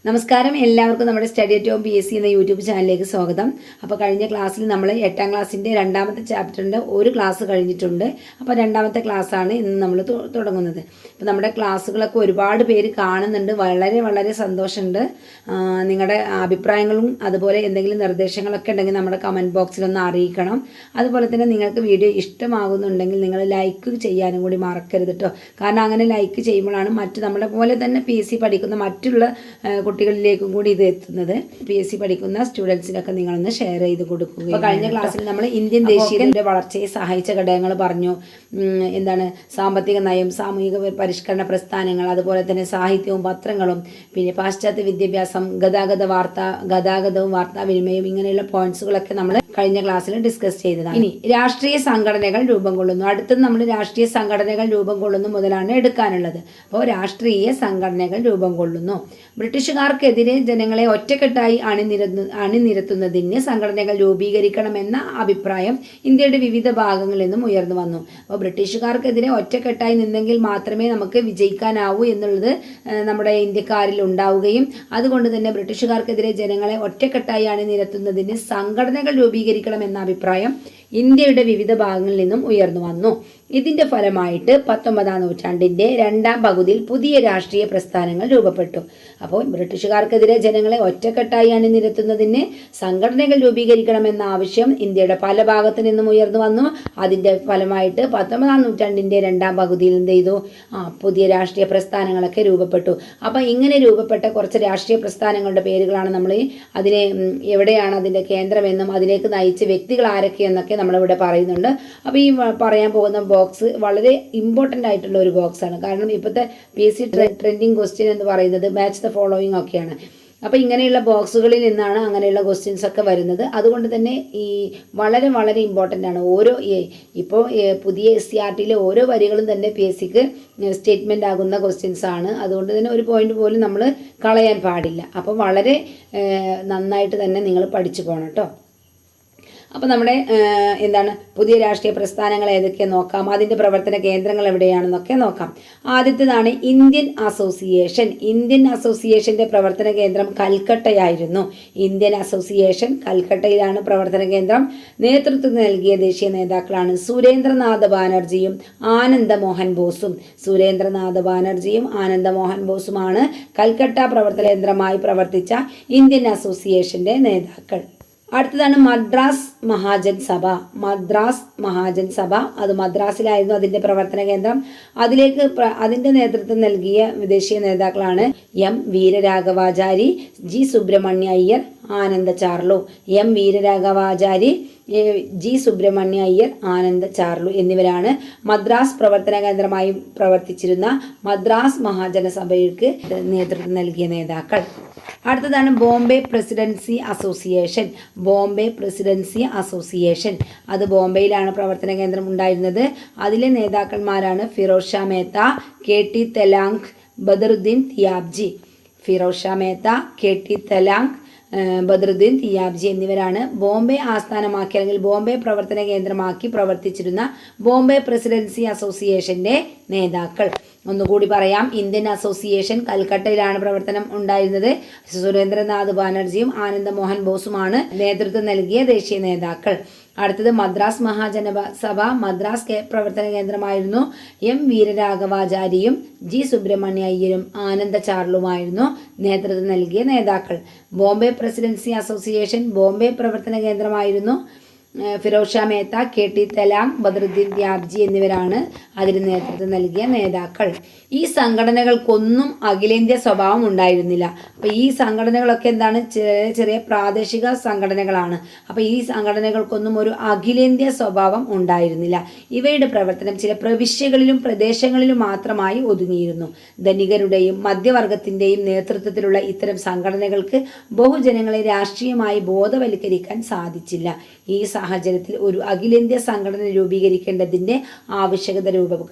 നമസ്കാരം, എല്ലാവർക്കും നമ്മുടെ സ്റ്റഡി അറ്റ് ഹോം PSC എന്ന യൂട്യൂബ് ചാനലിലേക്ക് സ്വാഗതം. അപ്പോൾ കഴിഞ്ഞ ക്ലാസ്സിൽ നമ്മൾ 8ാം ക്ലാസ്സിൻ്റെ രണ്ടാമത്തെ ചാപ്റ്ററിൻ്റെ ഒരു ക്ലാസ് കഴിഞ്ഞിട്ടുണ്ട്. അപ്പോൾ രണ്ടാമത്തെ ക്ലാസ്സാണ് ഇന്ന് നമ്മൾ തുടങ്ങുന്നത്. അപ്പോൾ നമ്മുടെ ക്ലാസ്സുകളൊക്കെ ഒരുപാട് പേര് കാണുന്നുണ്ട്. വളരെ വളരെ സന്തോഷമുണ്ട്. നിങ്ങളുടെ അഭിപ്രായങ്ങളും അതുപോലെ എന്തെങ്കിലും നിർദ്ദേശങ്ങളൊക്കെ ഉണ്ടെങ്കിൽ നമ്മുടെ കമൻറ്റ് ബോക്സിലൊന്ന് അറിയിക്കണം. അതുപോലെ തന്നെ നിങ്ങൾക്ക് വീഡിയോ ഇഷ്ടമാകുന്നുണ്ടെങ്കിൽ നിങ്ങൾ ലൈക്ക് ചെയ്യാനും കൂടി മറക്കരുത് കേട്ടോ. കാരണം അങ്ങനെ ലൈക്ക് ചെയ്യുമ്പോഴാണ് നമ്മളെ പോലെ തന്നെ PSC പഠിക്കുന്ന മറ്റുള്ള കുട്ടികളിലേക്കും കൂടി ഇത് എത്തുന്നത്. PSC പഠിക്കുന്ന സ്റ്റുഡൻസിനൊക്കെ നിങ്ങളൊന്ന് ഷെയർ ചെയ്ത് കൊടുക്കുക. അപ്പോൾ കഴിഞ്ഞ ക്ലാസ്സിൽ നമ്മൾ ഇന്ത്യൻ ദേശീയതയുടെ വളർച്ചയെ സഹായിച്ച ഘടകങ്ങൾ പറഞ്ഞു. എന്താണ് സാമ്പത്തിക നയം, സാമൂഹിക പരിഷ്കരണ പ്രസ്ഥാനങ്ങൾ, അതുപോലെ തന്നെ സാഹിത്യവും പത്രങ്ങളും, പിന്നെ പാശ്ചാത്യ വിദ്യാഭ്യാസം, ഗതാഗതവും വാർത്താവിനിമയവും, ഇങ്ങനെയുള്ള പോയിന്റ്സുകളൊക്കെ നമ്മൾ കഴിഞ്ഞ ക്ലാസ്സിൽ ഡിസ്കസ് ചെയ്തതാണ്. ഇനി രാഷ്ട്രീയ സംഘടനകൾ രൂപം കൊള്ളുന്നു. അടുത്തത് നമ്മൾ രാഷ്ട്രീയ സംഘടനകൾ രൂപം കൊള്ളുന്നു മുതലാണ് എടുക്കാനുള്ളത്. അപ്പോൾ രാഷ്ട്രീയ സംഘടനകൾ രൂപം കൊള്ളുന്നു. ബ്രിട്ടീഷുകാർക്കെതിരെ ജനങ്ങളെ ഒറ്റക്കെട്ടായി അണിനിരത്തുന്നതിന് സംഘടനകൾ രൂപീകരിക്കണമെന്ന അഭിപ്രായം ഇന്ത്യയുടെ വിവിധ ഭാഗങ്ങളിൽ നിന്നും ഉയർന്നു വന്നു. അപ്പോൾ ബ്രിട്ടീഷുകാർക്കെതിരെ ഒറ്റക്കെട്ടായി നിന്നെങ്കിൽ മാത്രമേ നമുക്ക് വിജയിക്കാനാവൂ എന്നുള്ളത് നമ്മുടെ ഇന്ത്യക്കാരിൽ ഉണ്ടാവുകയും അതുകൊണ്ട് തന്നെ ബ്രിട്ടീഷുകാർക്കെതിരെ ജനങ്ങളെ ഒറ്റക്കെട്ടായി അണിനിരത്തുന്നതിന് സംഘടനകൾ രൂപീകരിക്കണമെന്ന അഭിപ്രായം ഇന്ത്യയുടെ വിവിധ ഭാഗങ്ങളിൽ നിന്നും ഉയർന്നു വന്നു. ഇതിന്റെ ഫലമായിട്ട് 19ാം നൂറ്റാണ്ടിന്റെ രണ്ടാം പകുതിയിൽ പുതിയ രാഷ്ട്രീയ പ്രസ്ഥാനങ്ങൾ രൂപപ്പെട്ടു. അപ്പോൾ ബ്രിട്ടീഷുകാർക്കെതിരെ ജനങ്ങളെ ഒറ്റക്കെട്ടായി അണിനിരത്തുന്നതിന് സംഘടനകൾ രൂപീകരിക്കണമെന്ന ആവശ്യം ഇന്ത്യയുടെ പല ഭാഗത്തു നിന്നും ഉയർന്നു വന്നു. അതിന്റെ ഫലമായിട്ട് 19ാം നൂറ്റാണ്ടിന്റെ രണ്ടാം പകുതിയിൽ എന്ത് ചെയ്തു? പുതിയ രാഷ്ട്രീയ പ്രസ്ഥാനങ്ങളൊക്കെ രൂപപ്പെട്ടു. അപ്പോൾ ഇങ്ങനെ രൂപപ്പെട്ട കുറച്ച് രാഷ്ട്രീയ പ്രസ്ഥാനങ്ങളുടെ പേരുകളാണ് നമ്മൾ അതിനെ എവിടെയാണ് അതിന്റെ കേന്ദ്രമെന്നും അതിലേക്ക് നയിച്ച വ്യക്തികൾ ആരൊക്കെയെന്നൊക്കെ നമ്മളിവിടെ പറയുന്നുണ്ട്. അപ്പോൾ ഈ പറയാൻ പോകുന്ന ബോക്സ് വളരെ ഇമ്പോർട്ടൻ്റ് ആയിട്ടുള്ള ഒരു ബോക്സാണ്. കാരണം ഇപ്പോഴത്തെ PSC ട്രെൻഡിങ് ക്വസ്റ്റ്യൻ എന്ന് പറയുന്നത് മാച്ച് ദ ഫോളോയിങ് ഒക്കെയാണ്. അപ്പോൾ ഇങ്ങനെയുള്ള ബോക്സുകളിൽ നിന്നാണ് അങ്ങനെയുള്ള ക്വസ്റ്റ്യൻസ് ഒക്കെ വരുന്നത്. അതുകൊണ്ട് തന്നെ ഈ വളരെ വളരെ ഇമ്പോർട്ടൻ്റ് ആണ്. ഇപ്പോൾ പുതിയ SCRTയിലെ ഓരോ വരികളും തന്നെ PSCക്ക് സ്റ്റേറ്റ്മെൻ്റ് ആകുന്ന ക്വസ്റ്റ്യൻസ് ആണ്. അതുകൊണ്ട് തന്നെ ഒരു പോയിന്റ് പോലും നമ്മൾ കളയാൻ പാടില്ല. അപ്പോൾ വളരെ നന്നായിട്ട് തന്നെ നിങ്ങൾ പഠിച്ചു പോകണം കേട്ടോ. അപ്പോൾ നമ്മുടെ പുതിയ രാഷ്ട്രീയ പ്രസ്ഥാനങ്ങൾ ഏതൊക്കെ നോക്കാം, അതിൻ്റെ പ്രവർത്തന കേന്ദ്രങ്ങൾ എവിടെയാണെന്നൊക്കെ നോക്കാം. ആദ്യത്തേതാണ് ഇന്ത്യൻ അസോസിയേഷൻ. ഇന്ത്യൻ അസോസിയേഷൻ്റെ പ്രവർത്തന കേന്ദ്രം കൽക്കട്ടയായിരുന്നു. ഇന്ത്യൻ അസോസിയേഷൻ കൽക്കട്ടയിലാണ് പ്രവർത്തന കേന്ദ്രം. നേതൃത്വം നൽകിയ ദേശീയ നേതാക്കളാണ് സുരേന്ദ്രനാഥ് ബാനർജിയും ആനന്ദമോഹൻ ബോസും. സുരേന്ദ്രനാഥ് ബാനർജിയും ആനന്ദമോഹൻ ബോസുമാണ് കൽക്കട്ട പ്രവർത്തന കേന്ദ്രമായി പ്രവർത്തിച്ച ഇന്ത്യൻ അസോസിയേഷൻ്റെ നേതാക്കൾ. അടുത്തതാണ് മദ്രാസ് മഹാജൻ സഭ. മദ്രാസ് മഹാജൻ സഭ, അത് മദ്രാസിലായിരുന്നു അതിൻ്റെ പ്രവർത്തന കേന്ദ്രം. അതിൻ്റെ നേതൃത്വം നൽകിയ ദേശീയ നേതാക്കളാണ് M വീരരാഘവാചാരി, G സുബ്രഹ്മണ്യ അയ്യർ, ആനന്ദ ചാർലു. M വീരരാഘവാചാരി, G സുബ്രഹ്മണ്യ അയ്യർ, ആനന്ദ ചാർലു എന്നിവരാണ് മദ്രാസ് പ്രവർത്തന കേന്ദ്രമായി പ്രവർത്തിച്ചിരുന്ന മദ്രാസ് മഹാജനസഭയ്ക്ക് നേതൃത്വം നൽകിയ നേതാക്കൾ. അടുത്തതാണ് Bombay presidency association. Bombay presidency association, അത് ബോംബെയിലാണ് പ്രവർത്തന കേന്ദ്രം ഉണ്ടായിരുന്നത്. അതിലെ നേതാക്കന്മാരാണ് ഫിറോസ് ഷാ മേത്ത, KT തെലാങ്, ബദറുദ്ദീൻ തിയാബ്ജി. ഫിറോസ് ഷാ മേത്ത, KT തെലാങ്, ബദറുദ്ദീൻ തിയാബ്ജി എന്നിവരാണ് ബോംബെ ആസ്ഥാനമാക്കി അല്ലെങ്കിൽ ബോംബെ പ്രവർത്തന കേന്ദ്രമാക്കി പ്രവർത്തിച്ചിരുന്ന ബോംബെ പ്രസിഡൻസി അസോസിയേഷന്റെ നേതാക്കൾ. ഒന്നുകൂടി പറയാം, ഇന്ത്യൻ അസോസിയേഷൻ കൽക്കട്ടയിലാണ് പ്രവർത്തനം ഉണ്ടായിരുന്നത്. സുരേന്ദ്രനാഥ് ബാനർജിയും ആനന്ദമോഹൻ ബോസുമാണ് നേതൃത്വം നൽകിയ ദേശീയ നേതാക്കൾ. അടുത്തത് മദ്രാസ് മഹാജനസഭ. മദ്രാസ് പ്രവർത്തന കേന്ദ്രമായിരുന്നു. M വീരരാഘവാചാരിയും G സുബ്രഹ്മണ്യ അയ്യരും ആനന്ദ ചാർലുമായിരുന്നു നേതൃത്വം നൽകിയ നേതാക്കൾ. ബോംബെ പ്രസിഡൻസി അസോസിയേഷൻ ബോംബെ പ്രവർത്തന കേന്ദ്രമായിരുന്നു. ഫിറോസ് ഷാ മേത്ത, KT തെലാങ്, ബദറുദ്ദീൻ തിയാബ്ജി എന്നിവരാണ് അതിന് നേതൃത്വം നൽകിയ നേതാക്കൾ. ഈ സംഘടനകൾക്കൊന്നും അഖിലേന്ത്യാ സ്വഭാവം ഉണ്ടായിരുന്നില്ല. അപ്പോൾ ഈ സംഘടനകളൊക്കെ ചെറിയ പ്രാദേശിക സംഘടനകളാണ്. അപ്പോൾ ഈ സംഘടനകൾക്കൊന്നും ഒരു അഖിലേന്ത്യാ സ്വഭാവം ഉണ്ടായിരുന്നില്ല. ഇവയുടെ പ്രവർത്തനം ചില പ്രവിശ്യകളിലും പ്രദേശങ്ങളിലും മാത്രമായി ഒതുങ്ങിയിരുന്നു. ധനികരുടെയും മധ്യവർഗത്തിൻ്റെയും നേതൃത്വത്തിലുള്ള ഇത്തരം സംഘടനകൾക്ക് ബഹുജനങ്ങളെ രാഷ്ട്രീയമായി ബോധവൽക്കരിക്കാൻ സാധിച്ചില്ല. ഈ സാഹചര്യത്തിൽ ഒരു അഖിലേന്ത്യാ സംഘടന രൂപീകരിക്കേണ്ടതിൻ്റെ ആവശ്യകത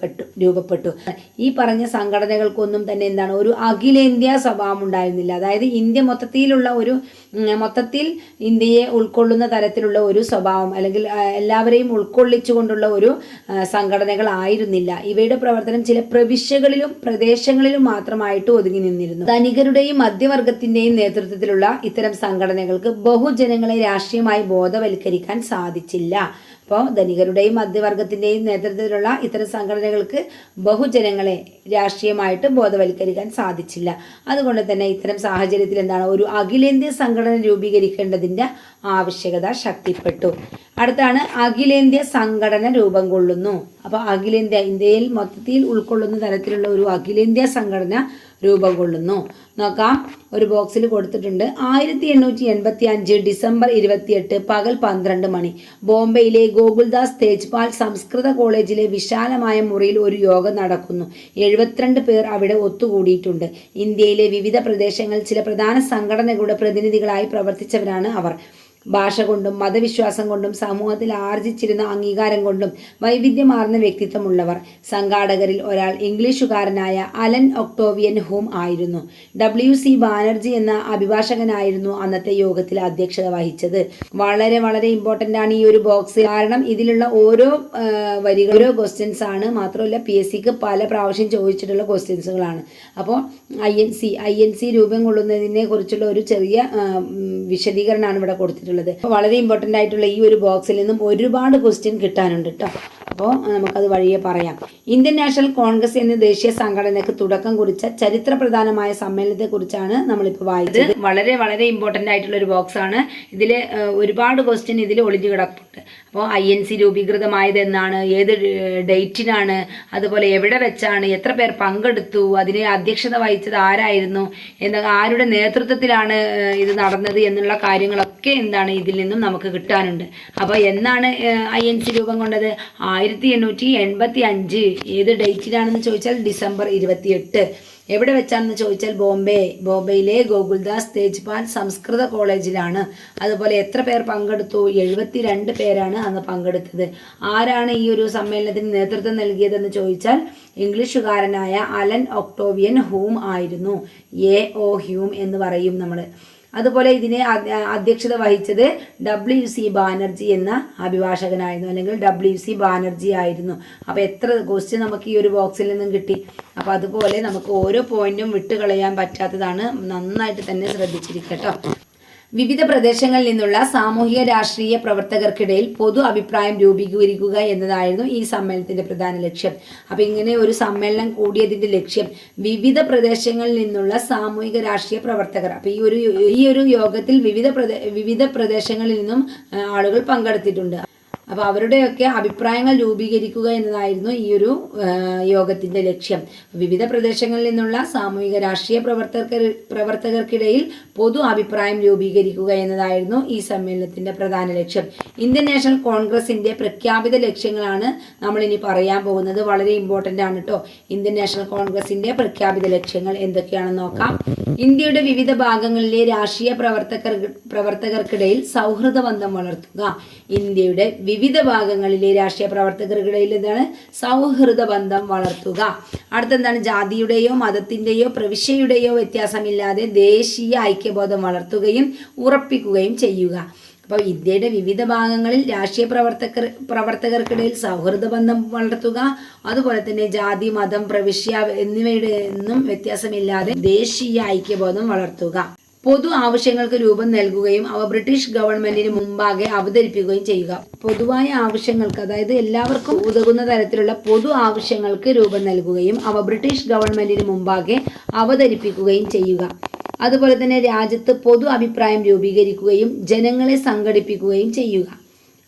രൂപപ്പെട്ടു. ഈ പറഞ്ഞ സംഘടനകൾക്കൊന്നും തന്നെ എന്താണ് ഒരു അഖിലേന്ത്യാ സ്വഭാവം ഉണ്ടായിരുന്നില്ല. അതായത് മൊത്തത്തിൽ ഇന്ത്യയെ ഉൾക്കൊള്ളുന്ന തരത്തിലുള്ള ഒരു സ്വഭാവം അല്ലെങ്കിൽ എല്ലാവരെയും ഉൾക്കൊള്ളിച്ചുകൊണ്ടുള്ള ഒരു സംഘടനകളായിരുന്നില്ല. ഇവയുടെ പ്രവർത്തനം ചില പ്രവിശ്യകളിലും പ്രദേശങ്ങളിലും മാത്രമായിട്ട് ഒതുങ്ങി നിന്നിരുന്നു. ധനികരുടെയും മധ്യവർഗത്തിന്റെയും നേതൃത്വത്തിലുള്ള ഇത്തരം സംഘടനകൾക്ക് ബഹുജനങ്ങളെ രാഷ്ട്രീയമായി ബോധവൽക്കരിക്കാൻ സാധിച്ചില്ല. അപ്പോൾ ധനികരുടെയും മധ്യവർഗത്തിൻ്റെയും നേതൃത്വത്തിലുള്ള ഇത്തരം സംഘടനകൾക്ക് ബഹുജനങ്ങളെ രാഷ്ട്രീയമായിട്ട് ബോധവൽക്കരിക്കാൻ സാധിച്ചില്ല. അതുകൊണ്ട് തന്നെ ഇത്തരം സാഹചര്യത്തിൽ എന്താണ് ഒരു അഖിലേന്ത്യാ സംഘടന രൂപീകരിക്കേണ്ടതിൻ്റെ ആവശ്യകത ശക്തിപ്പെട്ടു. അടുത്താണ് അഖിലേന്ത്യാ സംഘടന രൂപം കൊള്ളുന്നു. അപ്പോൾ ഇന്ത്യയിൽ മൊത്തത്തിൽ ഉൾക്കൊള്ളുന്ന തരത്തിലുള്ള ഒരു അഖിലേന്ത്യാ സംഘടന രൂപം കൊള്ളുന്നു. നോക്കാം, ഒരു ബോക്സിൽ കൊടുത്തിട്ടുണ്ട്. 1885 ഡിസംബർ 28 പകൽ 12 മണി ബോംബെയിലെ ഗോകുൽദാസ് തേജ്പാൽ സംസ്കൃത കോളേജിലെ വിശാലമായ മുറിയിൽ ഒരു യോഗം നടക്കുന്നു. 72 പേർ അവിടെ ഒത്തുകൂടിയിട്ടുണ്ട്. ഇന്ത്യയിലെ വിവിധ പ്രദേശങ്ങളിൽ ചില പ്രധാന സംഘടനകളുടെ പ്രതിനിധികളായി പ്രവർത്തിച്ചവരാണ് അവർ. ഭാഷ കൊണ്ടും മതവിശ്വാസം കൊണ്ടും സമൂഹത്തിൽ ആർജിച്ചിരുന്ന അംഗീകാരം കൊണ്ടും വൈവിധ്യമാർന്ന വ്യക്തിത്വമുള്ളവർ. സംഘാടകരിൽ ഒരാൾ ഇംഗ്ലീഷുകാരനായ അലൻ ഒക്ടോവിയൻ ഹൂം ആയിരുന്നു. WC ബാനർജി എന്ന അഭിഭാഷകനായിരുന്നു അന്നത്തെ യോഗത്തിൽ അധ്യക്ഷത വഹിച്ചത്. വളരെ വളരെ ഇമ്പോർട്ടൻ്റ് ആണ് ഈ ഒരു ബോക്സ്. കാരണം ഇതിലുള്ള ഓരോ വരികളോ ക്വസ്റ്റ്യൻസ് ആണ്. മാത്രമല്ല PSCക്ക് പല പ്രാവശ്യം ചോദിച്ചിട്ടുള്ള ക്വസ്റ്റ്യൻസുകളാണ്. അപ്പോൾ INC രൂപം കൊള്ളുന്നതിനെ കുറിച്ചുള്ള ഒരു ചെറിയ വിശദീകരണമാണ് ഇവിടെ കൊടുത്തിട്ടുള്ളത്. വളരെ ഇമ്പോർട്ടൻ്റ് ആയിട്ടുള്ള ഈ ഒരു ബോക്സിൽ നിന്നും ഒരുപാട് ക്വസ്റ്റ്യൻ കിട്ടാനുണ്ട് കേട്ടോ. അപ്പോൾ നമുക്കത് വഴിയെ പറയാം. ഇന്ത്യൻ നാഷണൽ കോൺഗ്രസ് എന്ന ദേശീയ സംഘടനയ്ക്ക് തുടക്കം കുറിച്ച ചരിത്രപ്രധാനമായ സമ്മേളനത്തെക്കുറിച്ചാണ് നമ്മളിപ്പോൾ വായിച്ചത്. വളരെ വളരെ ഇമ്പോർട്ടൻ്റ് ആയിട്ടുള്ള ഒരു ബോക്സ് ആണ്. ഇതിൽ ഒരുപാട് ക്വസ്റ്റ്യൻ ഇതിൽ ഒളിഞ്ഞു കിടപ്പുണ്ട്. അപ്പോൾ INC രൂപീകൃതമായത് എന്നാണ്, ഏത് ഡേറ്റിനാണ്, അതുപോലെ എവിടെ വെച്ചാണ്, എത്ര പേർ പങ്കെടുത്തു, അതിന് അധ്യക്ഷത വഹിച്ചത് ആരായിരുന്നു, ആരുടെ നേതൃത്വത്തിലാണ് ഇത് നടന്നത് എന്നുള്ള കാര്യങ്ങളൊക്കെ എന്താണ് ഇതിൽ നിന്നും നമുക്ക് കിട്ടാനുണ്ട്. അപ്പോൾ എന്നാണ് INC രൂപം കൊണ്ടത്? 1885. ഏത് ഡേറ്റിലാണെന്ന് ചോദിച്ചാൽ ഡിസംബർ 28. എവിടെ വെച്ചാണെന്ന് ചോദിച്ചാൽ ബോംബെയിലെ ഗോകുൽദാസ് തേജ്പാൽ സംസ്കൃത കോളേജിലാണ്. അതുപോലെ എത്ര പേർ പങ്കെടുത്തു? 72 പേരാണ് അന്ന് പങ്കെടുത്തത്. ആരാണ് ഈ ഒരു സമ്മേളനത്തിന് നേതൃത്വം നൽകിയതെന്ന് ചോദിച്ചാൽ ഇംഗ്ലീഷുകാരനായ അലൻ ഒക്ടോവിയൻ ഹൂം ആയിരുന്നു. AO ഹ്യൂം എന്ന് പറയും നമ്മൾ. അതുപോലെ ഇതിനെ അധ്യക്ഷത വഹിച്ചത് WC ബാനർജി എന്ന അഭിഭാഷകനായിരുന്നു, അല്ലെങ്കിൽ WC ബാനർജി ആയിരുന്നു. അപ്പോൾ എത്ര ക്വസ്റ്റ്യൻ നമുക്ക് ഈ ഒരു ബോക്സിൽ നിന്നും കിട്ടി. അപ്പോൾ അതുപോലെ നമുക്ക് ഓരോ പോയിന്റും വിട്ടുകളയാൻ പറ്റാത്തതാണ്. നന്നായിട്ട് തന്നെ ശ്രദ്ധിച്ചിരിക്കട്ടോ. വിവിധ പ്രദേശങ്ങളിൽ നിന്നുള്ള സാമൂഹിക രാഷ്ട്രീയ പ്രവർത്തകർക്കിടയിൽ പൊതു അഭിപ്രായം രൂപീകരിക്കുക എന്നതായിരുന്നു ഈ സമ്മേളനത്തിന്റെ പ്രധാന ലക്ഷ്യം. അപ്പോൾ ഇങ്ങനെ ഒരു സമ്മേളനം കൂടിയതിന്റെ ലക്ഷ്യം വിവിധ പ്രദേശങ്ങളിൽ നിന്നുള്ള സാമൂഹിക രാഷ്ട്രീയ പ്രവർത്തകർ. അപ്പോൾ ഈ ഒരു യോഗത്തിൽ വിവിധ പ്രദേശങ്ങളിൽ നിന്നും ആളുകൾ പങ്കെടുത്തിട്ടുണ്ട്. അപ്പോൾ അവരുടെയൊക്കെ അഭിപ്രായങ്ങൾ രൂപീകരിക്കുക എന്നതായിരുന്നു ഈ ഒരു യോഗത്തിൻ്റെ ലക്ഷ്യം. വിവിധ പ്രദേശങ്ങളിൽ നിന്നുള്ള സാമൂഹിക രാഷ്ട്രീയ പ്രവർത്തകർക്കിടയിൽ പൊതു അഭിപ്രായം രൂപീകരിക്കുക എന്നതായിരുന്നു ഈ സമ്മേളനത്തിൻ്റെ പ്രധാന ലക്ഷ്യം. ഇന്ത്യൻ നാഷണൽ കോൺഗ്രസിൻ്റെ പ്രഖ്യാപിത ലക്ഷ്യങ്ങളാണ് നമ്മളിനി പറയാൻ പോകുന്നത്. വളരെ ഇമ്പോർട്ടൻ്റ് ആണ് കേട്ടോ. ഇന്ത്യൻ നാഷണൽ കോൺഗ്രസിൻ്റെ പ്രഖ്യാപിത ലക്ഷ്യങ്ങൾ എന്തൊക്കെയാണെന്ന് നോക്കാം. ഇന്ത്യയുടെ വിവിധ ഭാഗങ്ങളിലെ രാഷ്ട്രീയ പ്രവർത്തകർക്കിടയിൽ സൗഹൃദ ബന്ധം വളർത്തുക. ഇന്ത്യയുടെ വിവിധ ഭാഗങ്ങളിലെ രാഷ്ട്രീയ പ്രവർത്തകർക്കിടയിൽ എന്താണ്? സൗഹൃദ ബന്ധം വളർത്തുക. അടുത്തെന്താണ്? ജാതിയുടെയോ മതത്തിൻ്റെയോ പ്രവിശ്യയുടെയോ വ്യത്യാസമില്ലാതെ ദേശീയ ഐക്യബോധം വളർത്തുകയും ഉറപ്പിക്കുകയും ചെയ്യുക. അപ്പോൾ ഇന്ത്യയുടെ വിവിധ ഭാഗങ്ങളിൽ രാഷ്ട്രീയ പ്രവർത്തകർക്കിടയിൽ സൗഹൃദ ബന്ധം വളർത്തുക. അതുപോലെ തന്നെ ജാതി, മതം, പ്രവിശ്യ എന്നിവയുടെ ഒന്നും വ്യത്യാസമില്ലാതെ ദേശീയ ഐക്യബോധം വളർത്തുക. പൊതു ആവശ്യങ്ങൾക്ക് രൂപം നൽകുകയും അവ ബ്രിട്ടീഷ് ഗവൺമെന്റിന് മുമ്പാകെ അവതരിപ്പിക്കുകയും ചെയ്യുക. പൊതുവായ ആവശ്യങ്ങൾക്ക്, അതായത് എല്ലാവർക്കും ഉതകുന്ന തരത്തിലുള്ള പൊതു ആവശ്യങ്ങൾക്ക് രൂപം നൽകുകയും അവ ബ്രിട്ടീഷ് ഗവൺമെന്റിന് മുമ്പാകെ അവതരിപ്പിക്കുകയും ചെയ്യുക. അതുപോലെ തന്നെ രാജ്യത്ത് പൊതു അഭിപ്രായം രൂപീകരിക്കുകയും ജനങ്ങളെ സംഘടിപ്പിക്കുകയും ചെയ്യുക.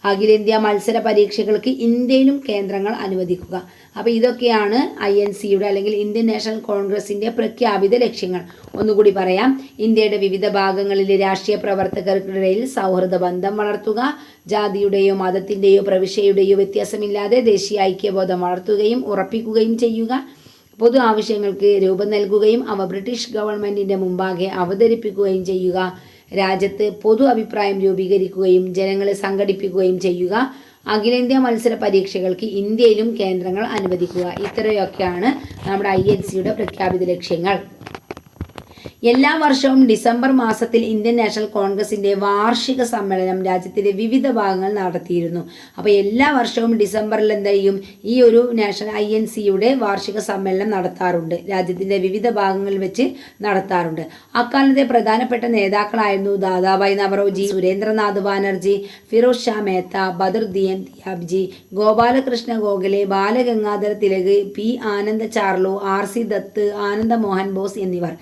അഖിലേന്ത്യാ മത്സര പരീക്ഷകൾക്ക് ഇന്ത്യയിലും കേന്ദ്രങ്ങൾ അനുവദിക്കുക. അപ്പോൾ ഇതൊക്കെയാണ് INCയുടെ അല്ലെങ്കിൽ ഇന്ത്യൻ നാഷണൽ കോൺഗ്രസിൻ്റെ പ്രഖ്യാപിത ലക്ഷ്യങ്ങൾ. ഒന്നുകൂടി പറയാം. ഇന്ത്യയുടെ വിവിധ ഭാഗങ്ങളിലെ രാഷ്ട്രീയ പ്രവർത്തകർക്കിടയിൽ സൗഹൃദ ബന്ധം വളർത്തുക. ജാതിയുടെയോ മതത്തിൻ്റെയോ പ്രവിശ്യയുടെയോ വ്യത്യാസമില്ലാതെ ദേശീയ ഐക്യബോധം വളർത്തുകയും ഉറപ്പിക്കുകയും ചെയ്യുക. പൊതു ആവശ്യങ്ങൾക്ക് രൂപം നൽകുകയും അവ ബ്രിട്ടീഷ് ഗവൺമെൻറ്റിൻ്റെ മുമ്പാകെ അവതരിപ്പിക്കുകയും ചെയ്യുക. രാജ്യത്ത് പൊതു അഭിപ്രായം രൂപീകരിക്കുകയും ജനങ്ങളെ സംഘടിപ്പിക്കുകയും ചെയ്യുക, അഖിലേന്ത്യാ മത്സര പരീക്ഷകൾക്ക് ഇന്ത്യയിലും കേന്ദ്രങ്ങൾ അനുവദിക്കുക. ഇത്രയൊക്കെയാണ് നമ്മുടെ INC പ്രഖ്യാപിത ലക്ഷ്യങ്ങൾ. എല്ലാ വർഷവും ഡിസംബർ മാസത്തിൽ ഇന്ത്യൻ നാഷണൽ കോൺഗ്രസിൻ്റെ വാർഷിക സമ്മേളനം രാജ്യത്തിൻ്റെ വിവിധ ഭാഗങ്ങൾ നടത്തിയിരുന്നു. അപ്പോൾ എല്ലാ വർഷവും ഡിസംബറിൽ എന്ത് ചെയ്യും, ഈ ഒരു INC വാർഷിക സമ്മേളനം നടത്താറുണ്ട്. രാജ്യത്തിൻ്റെ വിവിധ ഭാഗങ്ങളിൽ വെച്ച് നടത്താറുണ്ട്. അക്കാലത്തെ പ്രധാനപ്പെട്ട നേതാക്കളായിരുന്നു ദാദാഭായ് നവറോജി, സുരേന്ദ്രനാഥ് ബാനർജി, ഫിറോസ് ഷാ മേത്ത, ബദറുദ്ദീൻ ദിയാബ്ജി, ഗോപാലകൃഷ്ണ ഗോഖലെ, ബാലഗംഗാധര തിലക്, P. ആനന്ദ ചാർലു, R.C. ദത്ത്, ആനന്ദ മോഹൻ ബോസ് എന്നിവർ.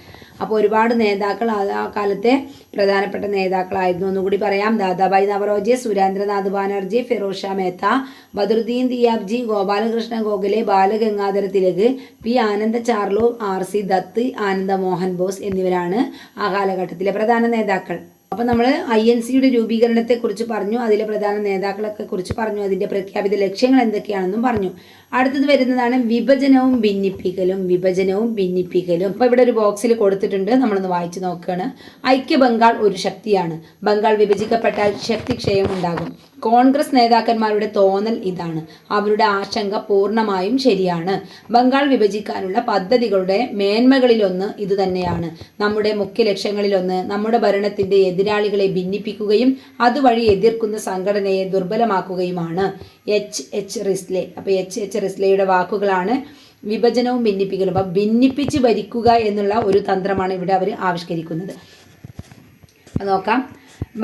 അപ്പോൾ ഒരുപാട് നേതാക്കൾ ആ കാലത്തെ പ്രധാനപ്പെട്ട നേതാക്കളായിരുന്നു. ഒന്നുകൂടി പറയാം: ദാദാഭായ് നവറോജി, സുരേന്ദ്രനാഥ് ബാനർജി, ഫിറോസ് ഷാ മേത്ത, ബദറുദ്ദീൻ ദിയാബ്ജി, ഗോപാലകൃഷ്ണ ഗോഖലെ, ബാലഗംഗാധര തിലക്, P. ആനന്ദ ചാർലു, R.C. ദത്ത്, ആനന്ദ മോഹൻ ബോസ് എന്നിവരാണ് ആ കാലഘട്ടത്തിലെ പ്രധാന നേതാക്കൾ. അപ്പോൾ നമ്മൾ INC രൂപീകരണത്തെക്കുറിച്ച് പറഞ്ഞു, അതിലെ പ്രധാന നേതാക്കളൊക്കെ കുറിച്ച് പറഞ്ഞു, അതിൻ്റെ പ്രഖ്യാപിത ലക്ഷ്യങ്ങൾ എന്തൊക്കെയാണെന്നും പറഞ്ഞു. അടുത്തത് വരുന്നതാണ് വിഭജനവും ഭിന്നിപ്പിക്കലും. അപ്പോൾ ഇവിടെ ഒരു ബോക്സിൽ കൊടുത്തിട്ടുണ്ട്, നമ്മളൊന്ന് വായിച്ചു നോക്കുകയാണ്. ഐക്യ ബംഗാൾ ഒരു ശക്തിയാണ്. ബംഗാൾ വിഭജിക്കപ്പെട്ടാൽ ശക്തിക്ഷയം ഉണ്ടാകും. കോൺഗ്രസ് നേതാക്കന്മാരുടെ തോന്നൽ ഇതാണ്. അവരുടെ ആശങ്ക പൂർണ്ണമായും ശരിയാണ്. ബംഗാൾ വിഭജിക്കാനുള്ള പദ്ധതികളുടെ മേന്മകളിലൊന്ന് ഇതുതന്നെയാണ്. നമ്മുടെ മുഖ്യ ലക്ഷ്യങ്ങളിലൊന്ന് നമ്മുടെ ഭരണത്തിന്റെ എതിരാളികളെ ഭിന്നിപ്പിക്കുകയും അതുവഴി എതിർക്കുന്ന സംഘടനയെ ദുർബലമാക്കുകയുമാണ്. H. റിസ്ലെ. അപ്പോൾ H. റിസ്ലെയുടെ വാക്കുകളാണ് വിഭജനവും ഭിന്നിപ്പിക്കലും. അപ്പം ഭിന്നിപ്പിച്ച് ഭരിക്കുക എന്നുള്ള ഒരു തന്ത്രമാണ് ഇവിടെ അവർ ആവിഷ്കരിക്കുന്നത്. നോക്കാം.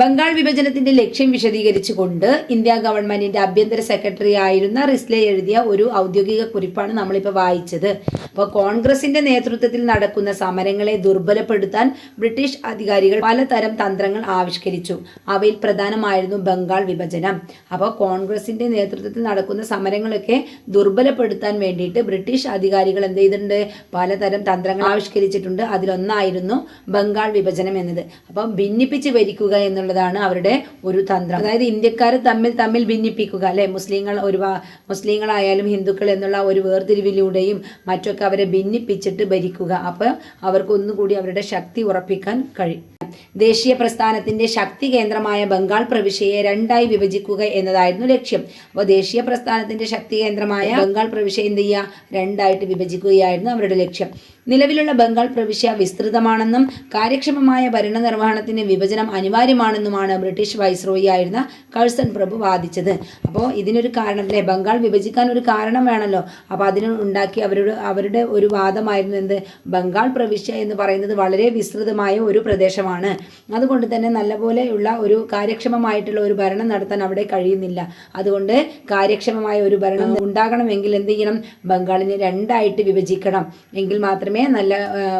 ബംഗാൾ വിഭജനത്തിന്റെ ലക്ഷ്യം വിശദീകരിച്ചുകൊണ്ട് ഇന്ത്യ ഗവൺമെന്റിന്റെ ആഭ്യന്തര സെക്രട്ടറി ആയിരുന്ന റിസ്ലെ എഴുതിയ ഒരു ഔദ്യോഗിക കുറിപ്പാണ് നമ്മളിപ്പോൾ വായിച്ചത്. അപ്പോൾ കോൺഗ്രസിന്റെ നേതൃത്വത്തിൽ നടക്കുന്ന സമരങ്ങളെ ദുർബലപ്പെടുത്താൻ ബ്രിട്ടീഷ് അധികാരികൾ പലതരം തന്ത്രങ്ങൾ ആവിഷ്കരിച്ചു. അവയിൽ പ്രധാനമായിരുന്നു ബംഗാൾ വിഭജനം. അപ്പോൾ കോൺഗ്രസിന്റെ നേതൃത്വത്തിൽ നടക്കുന്ന സമരങ്ങളൊക്കെ ദുർബലപ്പെടുത്താൻ വേണ്ടിയിട്ട് ബ്രിട്ടീഷ് അധികാരികൾ എന്ത് ചെയ്തിട്ടുണ്ട്, പലതരം തന്ത്രങ്ങൾ ആവിഷ്കരിച്ചിട്ടുണ്ട്. അതിലൊന്നായിരുന്നു ബംഗാൾ വിഭജനം എന്നത്. അപ്പം ഭിന്നിപ്പിച്ച് ഭരിക്കുക എന്നുള്ളതാണ് അവരുടെ ഒരു തന്ത്രം. അതായത് ഇന്ത്യക്കാർ തമ്മിൽ ഭിന്നിപ്പിക്കുക, അല്ലെ, മുസ്ലിങ്ങളായാലും ഹിന്ദുക്കൾ എന്നുള്ള ഒരു വേർതിരിവിലൂടെയും മറ്റൊക്കെ അവരെ ഭിന്നിപ്പിച്ചിട്ട് ഭരിക്കുക. അപ്പം അവർക്ക് ഒന്നുകൂടി അവരുടെ ശക്തി ഉറപ്പിക്കാൻ കഴിയും. ദേശീയ പ്രസ്ഥാനത്തിന്റെ ശക്തി കേന്ദ്രമായ ബംഗാൾ പ്രവിശ്യയെ രണ്ടായി വിഭജിക്കുക എന്നതായിരുന്നു ലക്ഷ്യം. അപ്പോൾ ദേശീയ പ്രസ്ഥാനത്തിന്റെ ശക്തി കേന്ദ്രമായ ബംഗാൾ പ്രവിശ്യ എന്ത് ചെയ്യുക, രണ്ടായിട്ട് വിഭജിക്കുകയായിരുന്നു അവരുടെ ലക്ഷ്യം. നിലവിലുള്ള ബംഗാൾ പ്രവിശ്യ വിസ്തൃതമാണെന്നും കാര്യക്ഷമമായ ഭരണനിർവഹണത്തിന് വിഭജനം അനിവാര്യമാണെന്നുമാണ് ബ്രിട്ടീഷ് വൈസ്രോയി ആയിരുന്ന കഴ്സൺ പ്രഭു വാദിച്ചത്. അപ്പോൾ ഇതിനൊരു കാരണം, അല്ലേ, ബംഗാൾ വിഭജിക്കാൻ ഒരു കാരണം വേണമല്ലോ. അപ്പോൾ അതിന് ഉണ്ടാക്കി അവരുടെ ഒരു വാദമായിരുന്നു എന്ത്, ബംഗാൾ പ്രവിശ്യ എന്ന് പറയുന്നത് വളരെ വിസ്തൃതമായ ഒരു പ്രദേശമാണ്. അതുകൊണ്ട് തന്നെ നല്ലപോലെയുള്ള ഒരു കാര്യക്ഷമമായിട്ടുള്ള ഒരു ഭരണം നടത്താൻ അവിടെ കഴിയുന്നില്ല. അതുകൊണ്ട് കാര്യക്ഷമമായ ഒരു ഭരണം ഉണ്ടാകണമെങ്കിൽ എന്ത് ചെയ്യണം, ബംഗാളിനെ രണ്ടായിട്ട് വിഭജിക്കണം. എങ്കിൽ മാത്രമേ നല്ല